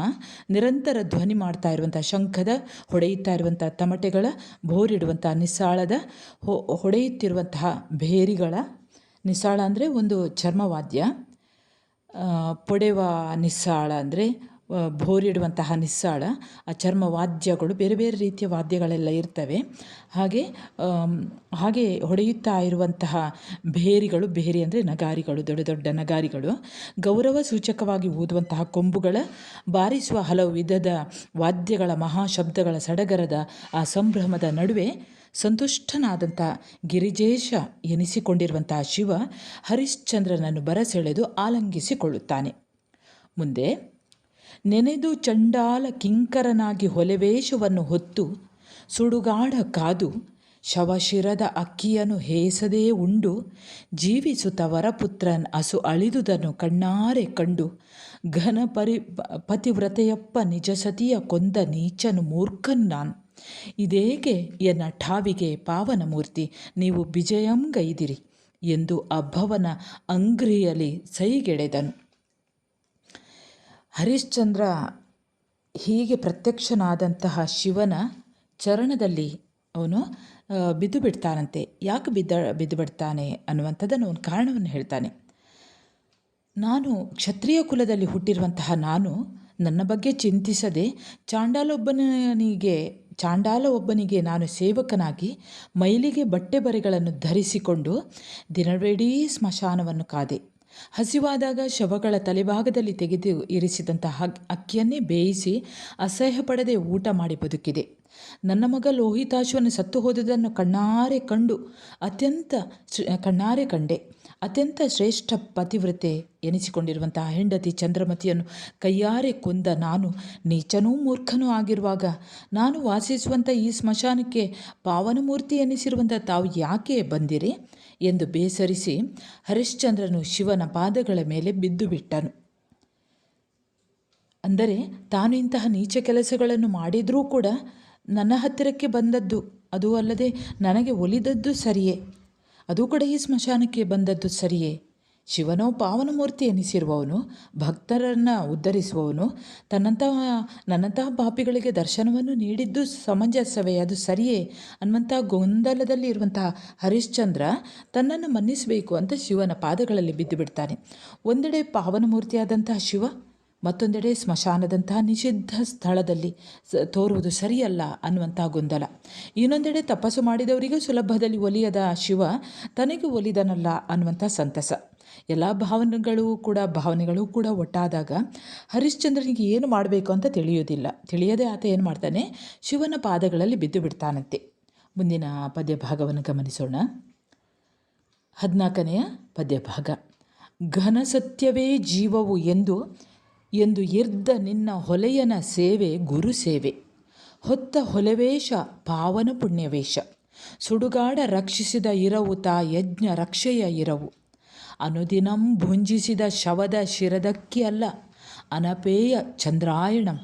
ನಿರಂತರ ಧ್ವನಿ ಮಾಡ್ತಾ ಇರುವಂಥ ಶಂಖದ ಹೊಡೆಯುತ್ತಾ ಇರುವಂಥ ತಮಟೆಗಳ ಭೋರಿಡುವಂಥ ನಿಸ್ಸಾಳದ ಹೊಡೆಯುತ್ತಿರುವಂತಹ ಭೇರಿಗಳ, ನಿಸ್ಸಾಳ ಅಂದರೆ ಒಂದು ಚರ್ಮವಾದ್ಯ, ಪೊಡೆವ ನಿಸ್ಸಾಳ ಅಂದರೆ ಭೋರಿಡುವಂತಹ ನಿಸ್ಸಾಳ, ಆ ಚರ್ಮವಾದ್ಯಗಳು ಬೇರೆ ಬೇರೆ ರೀತಿಯ ವಾದ್ಯಗಳೆಲ್ಲ ಇರ್ತವೆ. ಹಾಗೆ ಹೊಡೆಯುತ್ತಾ ಇರುವಂತಹ ಭೇರಿಗಳು, ಭೇರಿ ಅಂದರೆ ನಗಾರಿಗಳು, ದೊಡ್ಡ ದೊಡ್ಡ ನಗಾರಿಗಳು, ಗೌರವ ಸೂಚಕವಾಗಿ ಊದುವಂತಹ ಕೊಂಬುಗಳ ಬಾರಿಸುವ ಹಲವು ವಿಧದ ವಾದ್ಯಗಳ ಮಹಾಶಬ್ದಗಳ ಸಡಗರದ ಆ ಸಂಭ್ರಮದ ನಡುವೆ ಸಂತುಷ್ಟನಾದಂಥ ಗಿರಿಜೇಶ ಎನಿಸಿಕೊಂಡಿರುವಂತಹ ಶಿವ ಹರಿಶ್ಚಂದ್ರನನ್ನು ಬರಸೆಳೆದು ಆಲಂಗಿಸಿಕೊಳ್ಳುತ್ತಾನೆ. ಮುಂದೆ ನೆನೆದು ಚಂಡಾಲ ಕಿಂಕರನಾಗಿ ಹೊಲೆವೇಷವನ್ನು ಹೊತ್ತು ಸುಡುಗಾಡ ಕಾದು ಶವಶಿರದ ಅಕ್ಕಿಯನ್ನು ಹೇಸದೇ ಉಂಡು ಜೀವಿಸುತ್ತ ವರಪುತ್ರನ್ ಅಸು ಅಳಿದುದನ್ನು ಕಣ್ಣಾರೆ ಕಂಡು ಘನ ಪತಿವ್ರತೆಯಪ್ಪ ನಿಜ ಸತಿಯ ಕೊಂದ ನೀಚನು ಮೂರ್ಖನ್ ನಾನ್ ಇದೇಕೆ ಎನ್ನ ಠಾವಿಗೆ ಪಾವನ ಮೂರ್ತಿ ನೀವು ವಿಜಯಂಗೈದಿರಿ ಎಂದು ಅಬ್ಬವನ ಅಂಗ್ರಿಯಲಿ ಸೈಗೆಳೆದನು. ಹರಿಶ್ಚಂದ್ರ ಹೀಗೆ ಪ್ರತ್ಯಕ್ಷನಾದಂತಹ ಶಿವನ ಚರಣದಲ್ಲಿ ಅವನು ಬಿದ್ದು ಬಿಡ್ತಾನಂತೆ. ಯಾಕೆ ಬಿದ್ದು ಬಿಡ್ತಾನೆ ಅನ್ನುವಂಥದ್ದನ್ನು ಒಂದು ಕಾರಣವನ್ನು ಹೇಳ್ತಾನೆ. ನಾನು ಕ್ಷತ್ರಿಯ ಕುಲದಲ್ಲಿ ಹುಟ್ಟಿರುವಂತಹ ನಾನು ನನ್ನ ಬಗ್ಗೆ ಚಿಂತಿಸದೆ ಚಾಂಡಾಲ ಒಬ್ಬನಿಗೆ ನಾನು ಸೇವಕನಾಗಿ ಮೈಲಿಗೆ ಬಟ್ಟೆ ಬರೆಗಳನ್ನು ಧರಿಸಿಕೊಂಡು ದಿನವಿಡೀ ಸ್ಮಶಾನವನ್ನು ಕಾದೆ. ಹಸಿವಾದಾಗ ಶವಗಳ ತಲೆಭಾಗದಲ್ಲಿ ತೆಗೆದು ಇರಿಸಿದಂತಹ ಅಕ್ಕಿಯನ್ನೇ ಬೇಯಿಸಿ ಅಸಹ್ಯ ಪಡದೆ ಊಟ ಮಾಡಿ ಬದುಕಿದೆ. ನನ್ನ ಮಗ ಲೋಹಿತಾಶ್ವನು ಸತ್ತು ಹೋದುದನ್ನು ಕಣ್ಣಾರೆ ಕಂಡೆ. ಅತ್ಯಂತ ಶ್ರೇಷ್ಠ ಪತಿವ್ರತೆ ಎನಿಸಿಕೊಂಡಿರುವಂತಹ ಹೆಂಡತಿ ಚಂದ್ರಮತಿಯನ್ನು ಕೈಯಾರೆ ಕೊಂದ ನಾನು ನೀಚನೂ ಮೂರ್ಖನೂ ಆಗಿರುವಾಗ ನಾನು ವಾಸಿಸುವಂಥ ಈ ಸ್ಮಶಾನಕ್ಕೆ ಪಾವನಮೂರ್ತಿ ಎನಿಸಿರುವಂಥ ತಾವು ಯಾಕೆ ಬಂದಿರಿ ಎಂದು ಬೇಸರಿಸಿ ಹರಿಶ್ಚಂದ್ರನು ಶಿವನ ಪಾದಗಳ ಮೇಲೆ ಬಿದ್ದು ಬಿಟ್ಟನು. ಅಂದರೆ ತಾನು ಇಂತಹ ನೀಚ ಕೆಲಸಗಳನ್ನು ಮಾಡಿದರೂ ಕೂಡ ನನ್ನ ಹತ್ತಿರಕ್ಕೆ ಬಂದದ್ದು, ಅದೂ ಅಲ್ಲದೆ ನನಗೆ ಒಲಿದದ್ದು ಸರಿಯೇ, ಅದು ಕೂಡ ಈ ಸ್ಮಶಾನಕ್ಕೆ ಬಂದದ್ದು ಸರಿಯೇ. ಶಿವನೋ ಪಾವನಮೂರ್ತಿ ಎನಿಸಿರುವವನು, ಭಕ್ತರನ್ನು ಉದ್ಧರಿಸುವವನು, ನನ್ನಂತಹ ಪಾಪಿಗಳಿಗೆ ದರ್ಶನವನ್ನು ನೀಡಿದ್ದು ಸಮಂಜಸವೇ, ಅದು ಸರಿಯೇ ಅನ್ನುವಂಥ ಗೊಂದಲದಲ್ಲಿ ಇರುವಂತಹ ಹರಿಶ್ಚಂದ್ರ ತನ್ನನ್ನು ಮನ್ನಿಸಬೇಕು ಅಂತ ಶಿವನ ಪಾದಗಳಲ್ಲಿ ಬಿದ್ದು ಬಿಡ್ತಾನೆ. ಒಂದೆಡೆ ಪಾವನಮೂರ್ತಿಯಾದಂತಹ ಶಿವ, ಮತ್ತೊಂದೆಡೆ ಸ್ಮಶಾನದಂತಹ ನಿಷಿದ್ಧ ಸ್ಥಳದಲ್ಲಿ ತೋರುವುದು ಸರಿಯಲ್ಲ ಅನ್ನುವಂಥ ಗೊಂದಲ. ಇನ್ನೊಂದೆಡೆ ತಪಸ್ಸು ಮಾಡಿದವರಿಗೂ ಸುಲಭದಲ್ಲಿ ಒಲಿಯದ ಶಿವ ತನಗೆ ಒಲಿದನಲ್ಲ ಅನ್ನುವಂಥ ಸಂತಸ. ಎಲ್ಲ ಭಾವನೆಗಳು ಕೂಡ ಒಟ್ಟಾದಾಗ ಹರಿಶ್ಚಂದ್ರನಿಗೆ ಏನು ಮಾಡಬೇಕು ಅಂತ ತಿಳಿಯದೆ ಆತ ಏನು ಮಾಡ್ತಾನೆ, ಶಿವನ ಪಾದಗಳಲ್ಲಿ ಬಿದ್ದು ಬಿಡ್ತಾನಂತೆ. ಮುಂದಿನ ಪದ್ಯಭಾಗವನ್ನು ಗಮನಿಸೋಣ. 14ನೆಯ ಪದ್ಯಭಾಗ. ಘನ ಸತ್ಯವೇ ಜೀವವು ಎಂದು ಇರ್ದ ನಿನ್ನ ಹೊಲೆಯನ ಸೇವೆ ಗುರು ಸೇವೆ, ಹೊತ್ತ ಹೊಲೆವೇಶ ಪಾವನ ಪುಣ್ಯವೇಶ, ಸುಡುಗಾಡ ರಕ್ಷಿಸಿದ ಇರವು ತಾ ಯಜ್ಞ ರಕ್ಷೆಯ ಇರವು, ಅನುದಿನಂ ಭುಂಜಿಸಿದ ಶವದ ಶಿರದಕ್ಕಿ ಅಲ್ಲ ಅನಪೇಯ ಚಂದ್ರಾಯಣಂ,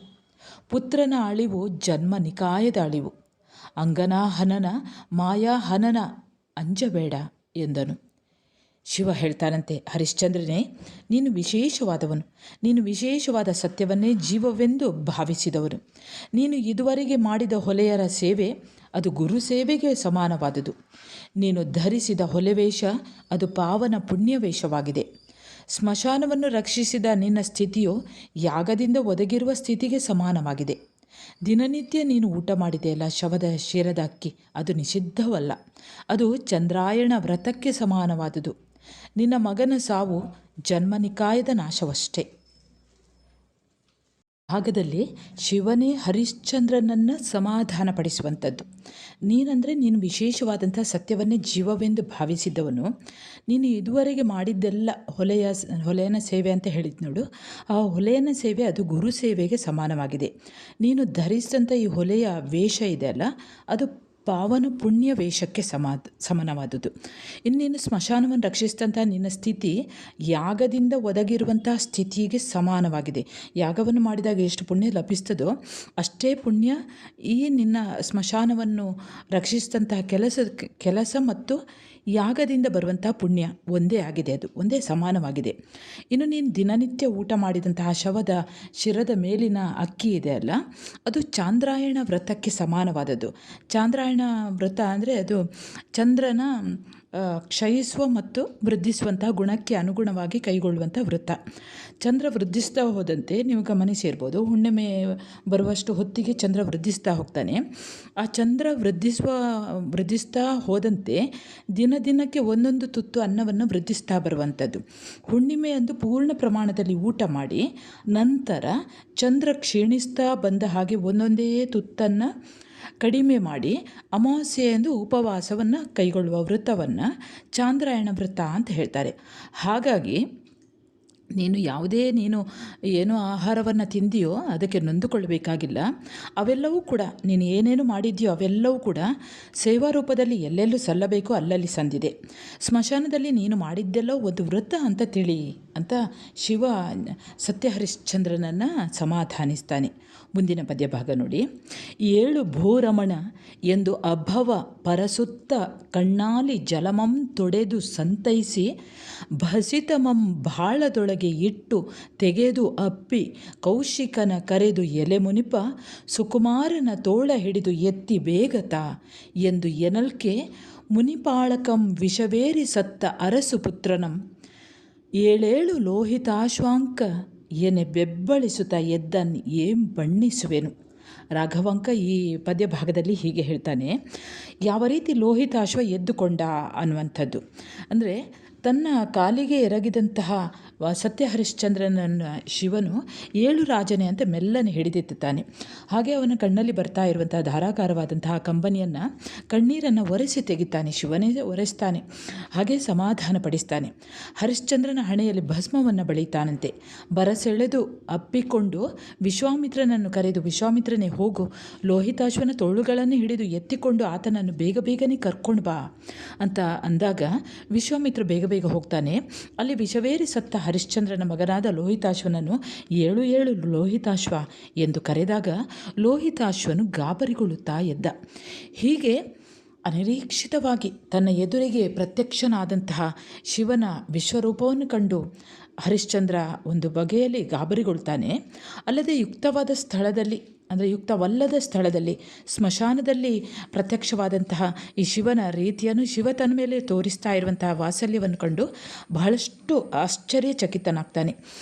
ಪುತ್ರನ ಅಳಿವು ಜನ್ಮ ನಿಕಾಯದ ಅಳಿವು, ಅಂಗನಾಹನನ ಮಾಯಾಹನನ ಅಂಜಬೇಡ ಎಂದನು. ಶಿವ ಹೇಳ್ತಾನಂತೆ, ಹರಿಶ್ಚಂದ್ರನೇ, ನೀನು ವಿಶೇಷವಾದವನು, ನೀನು ವಿಶೇಷವಾದ ಸತ್ಯವನ್ನೇ ಜೀವವೆಂದು ಭಾವಿಸಿದವನು. ನೀನು ಇದುವರೆಗೆ ಮಾಡಿದ ಹೊಲೆಯರ ಸೇವೆ ಅದು ಗುರು ಸೇವೆಗೆ ಸಮಾನವಾದುದು. ನೀನು ಧರಿಸಿದ ಹೊಲೆವೇಷ ಅದು ಪಾವನ ಪುಣ್ಯವೇಷವಾಗಿದೆ. ಸ್ಮಶಾನವನ್ನು ರಕ್ಷಿಸಿದ ನಿನ್ನ ಸ್ಥಿತಿಯು ಯಾಗದಿಂದ ಒದಗಿರುವ ಸ್ಥಿತಿಗೆ ಸಮಾನವಾಗಿದೆ. ದಿನನಿತ್ಯ ನೀನು ಊಟ ಮಾಡಿದೆಯಲ್ಲ ಶವದ ಶಿರದ ಅಕ್ಕಿ, ಅದು ನಿಷಿದ್ಧವಲ್ಲ, ಅದು ಚಂದ್ರಾಯಣ ವ್ರತಕ್ಕೆ ಸಮಾನವಾದುದು. ನಿನ್ನ ಮಗನ ಸಾವು ಜನ್ಮನಿಕಾಯದ ನಾಶವಷ್ಟೇ. ಭಾಗದಲ್ಲಿ ಶಿವನೇ ಹರಿಶ್ಚಂದ್ರನನ್ನು ಸಮಾಧಾನಪಡಿಸುವಂಥದ್ದು. ನೀನು ವಿಶೇಷವಾದಂಥ ಸತ್ಯವನ್ನೇ ಜೀವವೆಂದು ಭಾವಿಸಿದ್ದವನು. ನೀನು ಇದುವರೆಗೆ ಮಾಡಿದ್ದೆಲ್ಲ ಹೊಲೆಯನ ಸೇವೆ ಅಂತ ಹೇಳಿದ್ ನೋಡು, ಆ ಹೊಲೆಯನ ಸೇವೆ ಅದು ಗುರು ಸೇವೆಗೆ ಸಮಾನವಾಗಿದೆ. ನೀನು ಧರಿಸಿದಂಥ ಈ ಹೊಲೆಯ ವೇಷ ಇದೆಯಲ್ಲ, ಅದು ಪಾವನ ಪುಣ್ಯ ವೇಷಕ್ಕೆ ಸಮಾನವಾದುದು. ಇನ್ನೇನು ಸ್ಮಶಾನವನ್ನು ರಕ್ಷಿಸಿದಂಥ ನಿನ್ನ ಸ್ಥಿತಿ ಯಾಗದಿಂದ ಒದಗಿರುವಂಥ ಸ್ಥಿತಿಗೆ ಸಮಾನವಾಗಿದೆ. ಯಾಗವನ್ನು ಮಾಡಿದಾಗ ಎಷ್ಟು ಪುಣ್ಯ ಲಭಿಸ್ತದೋ ಅಷ್ಟೇ ಪುಣ್ಯ ಈ ನಿನ್ನ ಸ್ಮಶಾನವನ್ನು ರಕ್ಷಿಸಿದಂತಹ ಕೆಲಸ ಮತ್ತು ಯಾಗದಿಂದ ಬರುವಂತಹ ಪುಣ್ಯ ಒಂದೇ ಆಗಿದೆ, ಅದು ಒಂದೇ ಸಮಾನವಾಗಿದೆ. ಇನ್ನು ನೀನು ದಿನನಿತ್ಯ ಊಟ ಮಾಡಿದಂತಹ ಶವದ ಶಿರದ ಮೇಲಿನ ಅಕ್ಕಿ ಇದೆ ಅಲ್ಲ, ಅದು ಚಾಂದ್ರಾಯಣ ವ್ರತಕ್ಕೆ ಸಮಾನವಾದದ್ದು. ಚಾಂದ್ರಾಯಣ ವ್ರತ ಅಂದರೆ ಅದು ಚಂದ್ರನ ಕ್ಷಯಿಸುವ ಮತ್ತು ವೃದ್ಧಿಸುವಂತಹ ಗುಣಕ್ಕೆ ಅನುಗುಣವಾಗಿ ಕೈಗೊಳ್ಳುವಂಥ ವ್ರತ. ಚಂದ್ರ ವೃದ್ಧಿಸ್ತಾ ಹೋದಂತೆ ನೀವು ಗಮನಿಸಿರ್ಬೋದು, ಹುಣ್ಣಿಮೆ ಬರುವಷ್ಟು ಹೊತ್ತಿಗೆ ಚಂದ್ರ ವೃದ್ಧಿಸ್ತಾ ಹೋಗ್ತಾನೆ. ಆ ಚಂದ್ರ ವೃದ್ಧಿಸ್ತಾ ಹೋದಂತೆ ದಿನಕ್ಕೆ ಒಂದೊಂದು ತುತ್ತು ಅನ್ನವನ್ನು ವೃದ್ಧಿಸ್ತಾ ಬರುವಂಥದ್ದು. ಹುಣ್ಣಿಮೆಯಂದು ಪೂರ್ಣ ಪ್ರಮಾಣದಲ್ಲಿ ಊಟ ಮಾಡಿ ನಂತರ ಚಂದ್ರ ಕ್ಷೀಣಿಸ್ತಾ ಬಂದ ಹಾಗೆ ಒಂದೊಂದೇ ತುತ್ತನ್ನು ಕಡಿಮೆ ಮಾಡಿ ಅಮಾವಾಸ್ಯೆಯಂದು ಉಪವಾಸವನ್ನು ಕೈಗೊಳ್ಳುವ ವ್ರತವನ್ನು ಚಾಂದ್ರಾಯಣ ವ್ರತ ಅಂತ ಹೇಳ್ತಾರೆ. ಹಾಗಾಗಿ ನೀನು ಏನು ಆಹಾರವನ್ನು ತಿಂದಿಯೋ ಅದಕ್ಕೆ ನೊಂದುಕೊಳ್ಳಬೇಕಾಗಿಲ್ಲ. ಅವೆಲ್ಲವೂ ಕೂಡ ನೀನು ಏನೇನು ಮಾಡಿದೆಯೋ ಅವೆಲ್ಲವೂ ಕೂಡ ಸೇವಾ ರೂಪದಲ್ಲಿ ಎಲ್ಲೆಲ್ಲೂ ಸಲ್ಲಬೇಕೋ ಅಲ್ಲಲ್ಲಿ ಸಂದಿದೆ. ಸ್ಮಶಾನದಲ್ಲಿ ನೀನು ಮಾಡಿದ್ದೆಲ್ಲೋ ಒಂದು ವ್ರತ ಅಂತ ತಿಳಿ ಅಂತ ಶಿವ ಸತ್ಯಹರಿಶ್ಚಂದ್ರನನ್ನು ಸಮಾಧಾನಿಸ್ತಾನೆ. ಮುಂದಿನ ಪದ್ಯಭಾಗ ನೋಡಿ. 7 ಭೂರಮಣ ಎಂದು ಅಭವ ಪರಸುತ್ತ ಕಣ್ಣಾಲಿ ಜಲಮಂ ತೊಡೆದು ಸಂತೈಸಿ ಭಸಿತಮಂ ಬಾಳದೊಳಗೆ ಇಟ್ಟು ತೆಗೆದು ಅಪ್ಪಿ ಕೌಶಿಕನ ಕರೆದು ಎಲೆ ಮುನಿಪ ಸುಕುಮಾರನ ತೋಳ ಹಿಡಿದು ಎತ್ತಿ ಬೇಗತ ಎಂದು ಎನಲ್ಕೆ ಮುನಿಪಾಳಕಂ ವಿಷವೇರಿ ಸತ್ತ ಅರಸು ಪುತ್ರನಂ 7 ಲೋಹಿತಾಶ್ವಾಂಕ ಏನೆ ಬೆಬ್ಬಳಿಸುತ್ತಾ ಎದ್ದನ್ ಏಂ ಬಣ್ಣಿಸುವೆನು. ರಾಘವಾಂಕ ಈ ಪದ್ಯ ಭಾಗದಲ್ಲಿ ಹೀಗೆ ಹೇಳ್ತಾನೆ, ಯಾವ ರೀತಿ ಲೋಹಿತಾಶ್ವ ಎದ್ದುಕೊಂಡ ಅನ್ನುವಂಥದ್ದು. ಅಂದರೆ ತನ್ನ ಕಾಲಿಗೆ ಎರಗಿದಂತಹ ಸತ್ಯ ಹರಿಶ್ಚಂದ್ರನನ್ನು ಶಿವನು 7 ರಾಜನೇ ಅಂತ ಮೆಲ್ಲನೆ ಹಿಡಿದೆತ್ತುತ್ತಾನೆ. ಹಾಗೆ ಅವನ ಕಣ್ಣಲ್ಲಿ ಬರ್ತಾ ಇರುವಂತಹ ಧಾರಾಕಾರವಾದಂತಹ ಕಂಬನಿಯನ್ನು ಕಣ್ಣೀರನ್ನು ಒರೆಸಿ ತೆಗಿತಾನೆ. ಶಿವನೇ ಒರೆಸ್ತಾನೆ. ಹಾಗೆ ಸಮಾಧಾನ ಪಡಿಸ್ತಾನೆ. ಹರಿಶ್ಚಂದ್ರನ ಹಣೆಯಲ್ಲಿ ಭಸ್ಮವನ್ನು ಬಳಿತಾನಂತೆ. ಬರಸೆಳೆದು ಅಪ್ಪಿಕೊಂಡು ವಿಶ್ವಾಮಿತ್ರನನ್ನು ಕರೆದು, ವಿಶ್ವಾಮಿತ್ರನೇ ಹೋಗು, ಲೋಹಿತಾಶ್ವನ ತೋಳುಗಳನ್ನು ಹಿಡಿದು ಎತ್ತಿಕೊಂಡು ಆತನನ್ನು ಬೇಗ ಬೇಗನೆ ಕರ್ಕೊಂಡು ಬಾ ಅಂತ ಅಂದಾಗ ವಿಶ್ವಾಮಿತ್ರ ಬೇಗ ಬೇಗ ಹೋಗ್ತಾನೆ. ಅಲ್ಲಿ ವಿಷವೇರಿ ಸತ್ತ ಹರಿಶ್ಚಂದ್ರನ ಮಗನಾದ ಲೋಹಿತಾಶ್ವನನ್ನು 7 ಲೋಹಿತಾಶ್ವ ಎಂದು ಕರೆದಾಗ ಲೋಹಿತಾಶ್ವನು ಗಾಬರಿಗೊಳ್ಳುತ್ತಾ ಎದ್ದ. ಹೀಗೆ ಅನಿರೀಕ್ಷಿತವಾಗಿ ತನ್ನ ಎದುರಿಗೆ ಪ್ರತ್ಯಕ್ಷನಾದಂತಹ ಶಿವನ ವಿಶ್ವರೂಪವನ್ನು ಕಂಡು ಹರಿಶ್ಚಂದ್ರ ಒಂದು ಬಗೆಯಲ್ಲಿ ಗಾಬರಿಗೊಳ್ತಾನೆ. ಅಲ್ಲದೆ ಯುಕ್ತವಾದ ಸ್ಥಳದಲ್ಲಿ, ಅಂದರೆ ಯುಕ್ತವಲ್ಲದ ಸ್ಥಳದಲ್ಲಿ, ಸ್ಮಶಾನದಲ್ಲಿ ಪ್ರತ್ಯಕ್ಷವಾದಂತಹ ಈ ಶಿವನ ರೀತಿಯನ್ನು, ಶಿವ ತನ್ನ ಮೇಲೆ ತೋರಿಸ್ತಾ ಇರುವಂತಹ ವಾತ್ಸಲ್ಯವನ್ನು ಕಂಡು ಬಹಳಷ್ಟು ಆಶ್ಚರ್ಯಚಕಿತನಾಗ್ತಾನೆ.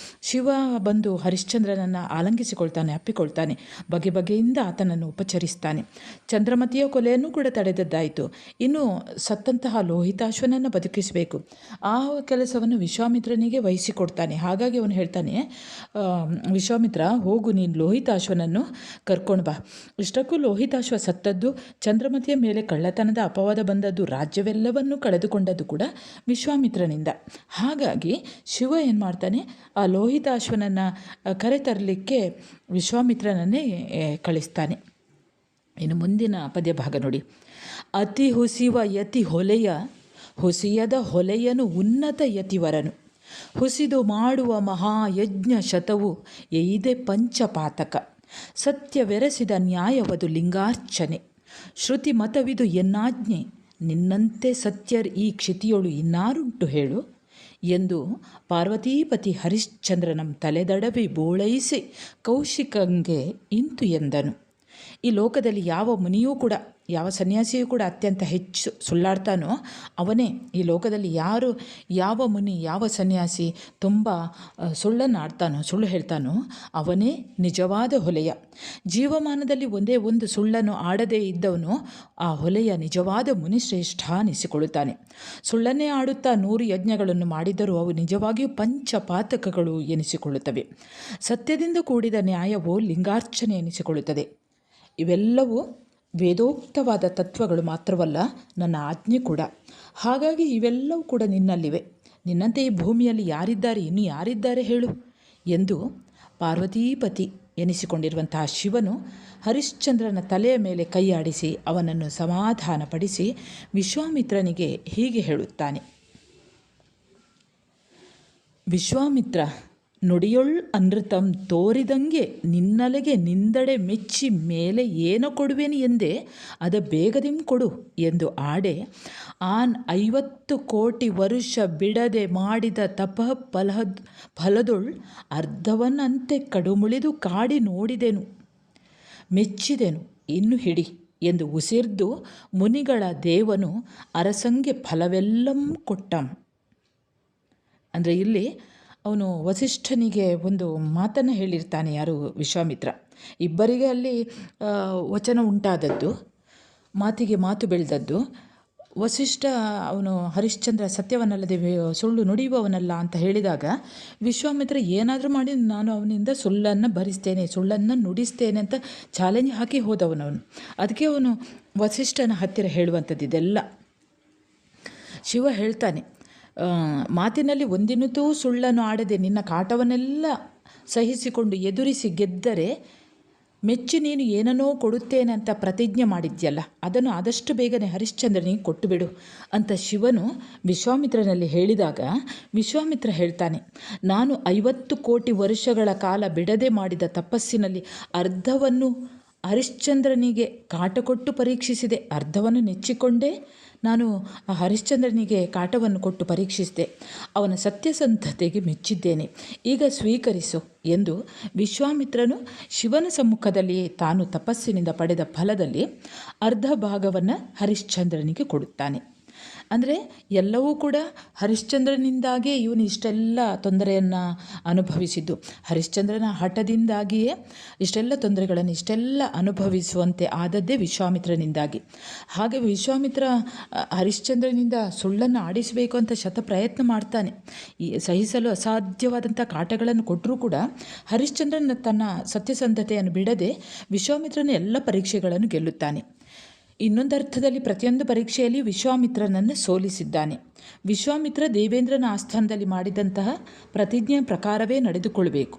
ಶಿವ ಬಂದು ಹರಿಶ್ಚಂದ್ರನನ್ನು ಆಲಂಗಿಸಿಕೊಳ್ತಾನೆ, ಅಪ್ಪಿಕೊಳ್ತಾನೆ, ಬಗೆ ಬಗೆಯಿಂದ ಆತನನ್ನು ಉಪಚರಿಸ್ತಾನೆ. ಚಂದ್ರಮತಿಯ ಕೊಲೆಯನ್ನು ಕೂಡ ತಡೆದದ್ದಾಯಿತು. ಇನ್ನು ಸತ್ತಂತಹ ಲೋಹಿತಾಶ್ವನನ್ನು ಬದುಕಿಸಬೇಕು. ಆ ಕೆಲಸವನ್ನು ವಿಶ್ವಾಮಿತ್ರನಿಗೆ ವಹಿಸಿಕೊಡ್ತಾನೆ. ಹಾಗಾಗಿ ಅವನು ಹೇಳ್ತಾನೆ, ವಿಶ್ವಾಮಿತ್ರ ಹೋಗು, ನೀನು ಲೋಹಿತಾಶ್ವನನ್ನು ಕರ್ಕೊಂಡು ಬಾ. ಇಷ್ಟಕ್ಕೂ ಲೋಹಿತಾಶ್ವ ಸತ್ತದ್ದು, ಚಂದ್ರಮತಿಯ ಮೇಲೆ ಕಳ್ಳತನದ ಅಪವಾದ ಬಂದದ್ದು, ರಾಜ್ಯವೆಲ್ಲವನ್ನೂ ಕಳೆದುಕೊಂಡದ್ದು ಕೂಡ ವಿಶ್ವಾಮಿತ್ರನಿಂದ. ಹಾಗಾಗಿ ಶಿವ ಏನು ಮಾಡ್ತಾನೆ, ಆ ಲೋಹಿತಾಶ್ವನನ್ನು ಕರೆತರಲಿಕ್ಕೆ ವಿಶ್ವಾಮಿತ್ರನನ್ನೇ ಕಳಿಸ್ತಾನೆ. ಇನ್ನು ಮುಂದಿನ ಪದ್ಯ ಭಾಗ ನೋಡಿ. ಅತಿ ಹುಸಿವ ಯತಿ ಹೊಲೆಯ, ಹುಸಿಯದ ಹೊಲೆಯನು ಉನ್ನತ ಯತಿವರನು, ಹುಸಿದು ಮಾಡುವ ಮಹಾಯಜ್ಞ ಶತವು ಎಯ್ದೆ ಪಂಚಪಾತಕ, ಸತ್ಯವೆರಸಿದ ನ್ಯಾಯವದು ಲಿಂಗಾರ್ಚನೆ, ಶ್ರುತಿ ಮತವಿದು ಎನ್ನಾಜ್ಞೆ, ನಿನ್ನಂತೆ ಸತ್ಯರ್ ಈ ಕ್ಷಿತಿಯೊಳು ಇನ್ನಾರುಂಟು ಹೇಳು ಎಂದು ಪಾರ್ವತೀಪತಿ ಹರಿಶ್ಚಂದ್ರನಂ ತಲೆದಡವಿ ಬೋಳೈಸಿ ಕೌಶಿಕಂಗೆ ಇಂತು ಎಂದನು. ಈ ಲೋಕದಲ್ಲಿ ಯಾವ ಮುನಿಯೂ ಕೂಡ, ಯಾವ ಸನ್ಯಾಸಿಯೂ ಕೂಡ ಅತ್ಯಂತ ಹೆಚ್ಚು ಸುಳ್ಳಾಡ್ತಾನೋ ಅವನೇ. ಈ ಲೋಕದಲ್ಲಿ ಯಾವ ಮುನಿ, ಯಾವ ಸನ್ಯಾಸಿ ತುಂಬ ಸುಳ್ಳನ್ನು ಆಡ್ತಾನೋ, ಸುಳ್ಳು ಹೇಳ್ತಾನೋ ಅವನೇ ನಿಜವಾದ ಹೊಲೆಯ. ಜೀವಮಾನದಲ್ಲಿ ಒಂದೇ ಒಂದು ಸುಳ್ಳನ್ನು ಆಡದೇ ಇದ್ದವನು ಆ ಹೊಲೆಯ ನಿಜವಾದ ಮುನಿಶ್ರೇಷ್ಠ ಅನಿಸಿಕೊಳ್ಳುತ್ತಾನೆ. ಸುಳ್ಳನ್ನೇ ಆಡುತ್ತಾ 100 ಯಜ್ಞಗಳನ್ನು ಮಾಡಿದರೂ ಅವು ನಿಜವಾಗಿಯೂ ಪಂಚಪಾತಕಗಳು ಎನಿಸಿಕೊಳ್ಳುತ್ತವೆ. ಸತ್ಯದಿಂದ ಕೂಡಿದ ನ್ಯಾಯವು ಲಿಂಗಾರ್ಚನೆ ಎನಿಸಿಕೊಳ್ಳುತ್ತದೆ. ಇವೆಲ್ಲವೂ ವೇದೋಕ್ತವಾದ ತತ್ವಗಳು ಮಾತ್ರವಲ್ಲ, ನನ್ನ ಆಜ್ಞೆ ಕೂಡ. ಹಾಗಾಗಿ ಇವೆಲ್ಲವೂ ಕೂಡ ನಿನ್ನಲ್ಲಿವೆ. ನಿನ್ನಂತೆ ಈ ಭೂಮಿಯಲ್ಲಿ ಯಾರಿದ್ದಾರೆ, ಇನ್ನು ಯಾರಿದ್ದಾರೆ ಹೇಳು ಎಂದು ಪಾರ್ವತೀಪತಿ ಎನಿಸಿಕೊಂಡಿರುವಂತಹ ಶಿವನು ಹರಿಶ್ಚಂದ್ರನ ತಲೆಯ ಮೇಲೆ ಕೈಯಾಡಿಸಿ ಅವನನ್ನು ಸಮಾಧಾನಪಡಿಸಿ ವಿಶ್ವಾಮಿತ್ರನಿಗೆ ಹೀಗೆ ಹೇಳುತ್ತಾನೆ. ವಿಶ್ವಾಮಿತ್ರ, ನುಡಿಯೊಳ್ ಅನೃತಂ ತೋರಿದಂಗೆ ನಿನ್ನಲೆಗೆ ನಿಂದಡೆ ಮೆಚ್ಚಿ ಮೇಲೆ ಏನೋ ಕೊಡುವೆನು ಎಂದೇ ಅದ ಬೇಗದಿಂ ಕೊಡು ಎಂದು ಆಡೆ, ಆನ್ 50 ಕೋಟಿ ವರುಷ ಬಿಡದೆ ಮಾಡಿದ ತಪ ಫಲದೊಳ್ ಅರ್ಧವನ್ನಂತೆ ಕಡುಮುಳಿದು ಕಾಡಿ ನೋಡಿದೆನು, ಮೆಚ್ಚಿದೆನು, ಇನ್ನು ಹಿಡಿ ಎಂದು ಉಸಿರ್ದು ಮುನಿಗಳ ದೇವನು ಅರಸಂಗೆ ಫಲವೆಲ್ಲಂ ಕೊಟ್ಟಂ. ಅಂದರೆ ಇಲ್ಲಿ ಅವನು ವಸಿಷ್ಠನಿಗೆ ಒಂದು ಮಾತನ್ನು ಹೇಳಿರ್ತಾನೆ. ಯಾರು? ವಿಶ್ವಾಮಿತ್ರ. ಇಬ್ಬರಿಗೆ ಅಲ್ಲಿ ವಚನ ಉಂಟಾದದ್ದು, ಮಾತಿಗೆ ಮಾತು ಬೆಳೆದದ್ದು. ವಸಿಷ್ಠ ಅವನು ಹರಿಶ್ಚಂದ್ರ ಸತ್ಯವನ್ನಲ್ಲದೆ ಸುಳ್ಳು ನುಡಿಯುವವನಲ್ಲ ಅಂತ ಹೇಳಿದಾಗ ವಿಶ್ವಾಮಿತ್ರ ಏನಾದರೂ ಮಾಡಿ ನಾನು ಅವನಿಂದ ಸುಳ್ಳನ್ನು ಭರಿಸ್ತೇನೆ, ಸುಳ್ಳನ್ನು ನುಡಿಸ್ತೇನೆ ಅಂತ ಚಾಲೆಂಜ್ ಹಾಕಿ ಹೋದವನವನು. ಅದಕ್ಕೆ ಅವನು ವಸಿಷ್ಠನ ಹತ್ತಿರ ಹೇಳುವಂಥದ್ದು ಇದೆಲ್ಲ. ಶಿವ ಹೇಳ್ತಾನೆ, ಮಾತಿನಲ್ಲಿ ಒಂದಿನೂ ಸುಳ್ಳನ್ನು ಆಡದೆ ನಿನ್ನ ಕಾಟವನ್ನೆಲ್ಲ ಸಹಿಸಿಕೊಂಡು ಎದುರಿಸಿ ಗೆದ್ದರೆ ಮೆಚ್ಚಿ ನೀನು ಏನನ್ನೋ ಕೊಡುತ್ತೇನೆ ಅಂತ ಪ್ರತಿಜ್ಞೆ ಮಾಡಿದ್ಯಲ್ಲ, ಅದನ್ನು ಆದಷ್ಟು ಬೇಗನೆ ಹರಿಶ್ಚಂದ್ರನಿಗೆ ಕೊಟ್ಟುಬಿಡು ಅಂತ ಶಿವನು ವಿಶ್ವಾಮಿತ್ರನಲ್ಲಿ ಹೇಳಿದಾಗ ವಿಶ್ವಾಮಿತ್ರ ಹೇಳ್ತಾನೆ, ನಾನು 50 ಕೋಟಿ ವರ್ಷಗಳ ಕಾಲ ಬಿಡದೆ ಮಾಡಿದ ತಪಸ್ಸಿನಲ್ಲಿ ಅರ್ಧವನ್ನು ಹರಿಶ್ಚಂದ್ರನಿಗೆ ಕಾಟ ಕೊಟ್ಟು ಪರೀಕ್ಷಿಸಿದೆ, ಅರ್ಧವನ್ನು ನೆಚ್ಚಿಕೊಂಡೇ ನಾನು ಹರಿಶ್ಚಂದ್ರನಿಗೆ ಕಾಟವನ್ನು ಕೊಟ್ಟು ಪರೀಕ್ಷಿಸಿದೆ, ಅವನ ಸತ್ಯಸಂಧತೆಗೆ ಮೆಚ್ಚಿದ್ದೇನೆ, ಈಗ ಸ್ವೀಕರಿಸು ಎಂದು ವಿಶ್ವಾಮಿತ್ರನು ಶಿವನ ಸಮ್ಮುಖದಲ್ಲಿಯೇ ತಾನು ತಪಸ್ಸಿನಿಂದ ಪಡೆದ ಫಲದಲ್ಲಿ ಅರ್ಧ ಭಾಗವನ್ನು ಹರಿಶ್ಚಂದ್ರನಿಗೆ ಕೊಡುತ್ತಾನೆ. ಅಂದರೆ ಎಲ್ಲವೂ ಕೂಡ ಹರಿಶ್ಚಂದ್ರನಿಂದಾಗಿಯೇ ಇವನು ಇಷ್ಟೆಲ್ಲ ತೊಂದರೆಯನ್ನು ಅನುಭವಿಸಿದ್ದು. ಹರಿಶ್ಚಂದ್ರನ ಹಠದಿಂದಾಗಿಯೇ ಇಷ್ಟೆಲ್ಲ ತೊಂದರೆಗಳನ್ನು ಇಷ್ಟೆಲ್ಲ ಅನುಭವಿಸುವಂತೆ ಆದದ್ದೇ ವಿಶ್ವಾಮಿತ್ರನಿಂದಾಗಿ. ಹಾಗೆ ವಿಶ್ವಾಮಿತ್ರ ಹರಿಶ್ಚಂದ್ರನಿಂದ ಸುಳ್ಳನ್ನು ಆಡಿಸಬೇಕು ಅಂತ ಪ್ರಯತ್ನ ಮಾಡ್ತಾನೆ. ಸಹಿಸಲು ಅಸಾಧ್ಯವಾದಂಥ ಕಾಟಗಳನ್ನು ಕೊಟ್ಟರೂ ಕೂಡ ಹರಿಶ್ಚಂದ್ರನ ತನ್ನ ಸತ್ಯಸಂಧತೆಯನ್ನು ಬಿಡದೆ ವಿಶ್ವಾಮಿತ್ರನ ಎಲ್ಲ ಪರೀಕ್ಷೆಗಳನ್ನು ಗೆಲ್ಲುತ್ತಾನೆ. ಇನ್ನೊಂದರ್ಥದಲ್ಲಿ ಪ್ರತಿಯೊಂದು ಪರೀಕ್ಷೆಯಲ್ಲಿ ವಿಶ್ವಾಮಿತ್ರನನ್ನು ಸೋಲಿಸಿದ್ದಾನೆ. ವಿಶ್ವಾಮಿತ್ರ ದೇವೇಂದ್ರನ ಆಸ್ಥಾನದಲ್ಲಿ ಮಾಡಿದಂತಹ ಪ್ರತಿಜ್ಞೆಯ ಪ್ರಕಾರವೇ ನಡೆದುಕೊಳ್ಳಬೇಕು.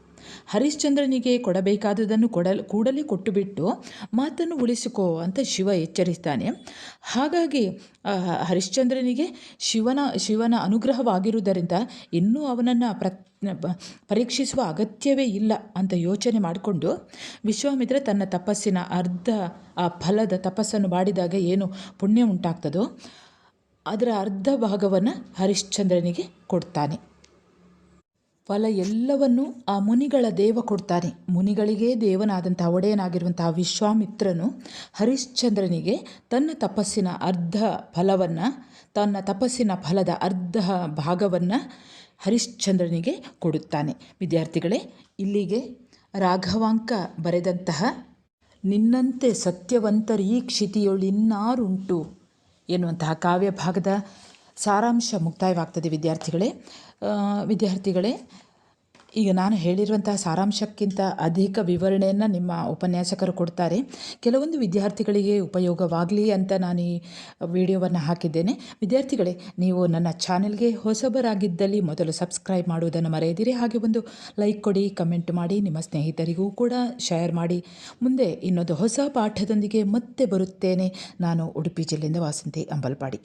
ಹರಿಶ್ಚಂದ್ರನಿಗೆ ಕೊಡಬೇಕಾದುದನ್ನು ಕೂಡಲೇ ಕೊಟ್ಟುಬಿಟ್ಟು ಮಾತನ್ನು ಉಳಿಸಿಕೋ ಅಂತ ಶಿವ ಎಚ್ಚರಿಸ್ತಾನೆ. ಹಾಗಾಗಿ ಹರಿಶ್ಚಂದ್ರನಿಗೆ ಶಿವನ ಅನುಗ್ರಹವಾಗಿರುವುದರಿಂದ ಇನ್ನೂ ಅವನನ್ನು ಪರೀಕ್ಷಿಸುವ ಅಗತ್ಯವೇ ಇಲ್ಲ ಅಂತ ಯೋಚನೆ ಮಾಡಿಕೊಂಡು ವಿಶ್ವಾಮಿತ್ರ ತನ್ನ ತಪಸ್ಸಿನ ಆ ಫಲದ ತಪಸ್ಸನ್ನು ಮಾಡಿದಾಗ ಏನು ಪುಣ್ಯ ಉಂಟಾಗ್ತದೋ ಅದರ ಅರ್ಧ ಭಾಗವನ್ನು ಹರಿಶ್ಚಂದ್ರನಿಗೆ ಕೊಡ್ತಾನೆ. ಫಲ ಎಲ್ಲವನ್ನು ಆ ಮುನಿಗಳ ದೇವ ಕೊಡ್ತಾನೆ. ಮುನಿಗಳಿಗೆ ದೇವನಾದಂಥ ಒಡೆಯನಾಗಿರುವಂತಹ ವಿಶ್ವಾಮಿತ್ರನು ಹರಿಶ್ಚಂದ್ರನಿಗೆ ತನ್ನ ತಪಸ್ಸಿನ ಫಲದ ಅರ್ಧ ಭಾಗವನ್ನು ಹರಿಶ್ಚಂದ್ರನಿಗೆ ಕೊಡುತ್ತಾನೆ. ವಿದ್ಯಾರ್ಥಿಗಳೇ, ಇಲ್ಲಿಗೆ ರಾಘವಾಂಕ ಬರೆದಂತಹ ನಿನ್ನಂತೆ ಸತ್ಯವಂತರೀ ಕ್ಷಿತಿಯೊಳಿನ್ನಾರುಂಟು ಎನ್ನುವಂತಹ ಕಾವ್ಯ ಭಾಗದ ಸಾರಾಂಶ ಮುಕ್ತಾಯವಾಗ್ತದೆ. ವಿದ್ಯಾರ್ಥಿಗಳೇ, ಈಗ ನಾನು ಹೇಳಿರುವಂತಹ ಸಾರಾಂಶಕ್ಕಿಂತ ಅಧಿಕ ವಿವರಣೆಯನ್ನು ನಿಮ್ಮ ಉಪನ್ಯಾಸಕರು ಕೊಡ್ತಾರೆ. ಕೆಲವೊಂದು ವಿದ್ಯಾರ್ಥಿಗಳಿಗೆ ಉಪಯೋಗವಾಗಲಿ ಅಂತ ನಾನು ಈ ವಿಡಿಯೋವನ್ನು ಹಾಕಿದ್ದೇನೆ. ವಿದ್ಯಾರ್ಥಿಗಳೇ, ನೀವು ನನ್ನ ಚಾನೆಲ್ಗೆ ಹೊಸಬರಾಗಿದ್ದಲ್ಲಿ ಮೊದಲು ಸಬ್ಸ್ಕ್ರೈಬ್ ಮಾಡುವುದನ್ನು ಮರೆಯದಿರಿ. ಹಾಗೆ ಒಂದು ಲೈಕ್ ಕೊಡಿ, ಕಮೆಂಟ್ ಮಾಡಿ, ನಿಮ್ಮ ಸ್ನೇಹಿತರಿಗೂ ಕೂಡ ಶೇರ್ ಮಾಡಿ. ಮುಂದೆ ಇನ್ನೊಂದು ಹೊಸ ಪಾಠದೊಂದಿಗೆ ಮತ್ತೆ ಬರುತ್ತೇನೆ. ನಾನು ಉಡುಪಿ ಜಿಲ್ಲೆಯಿಂದ ವಾಸಂತಿ ಅಂಬಲ್ಪಾಡಿ.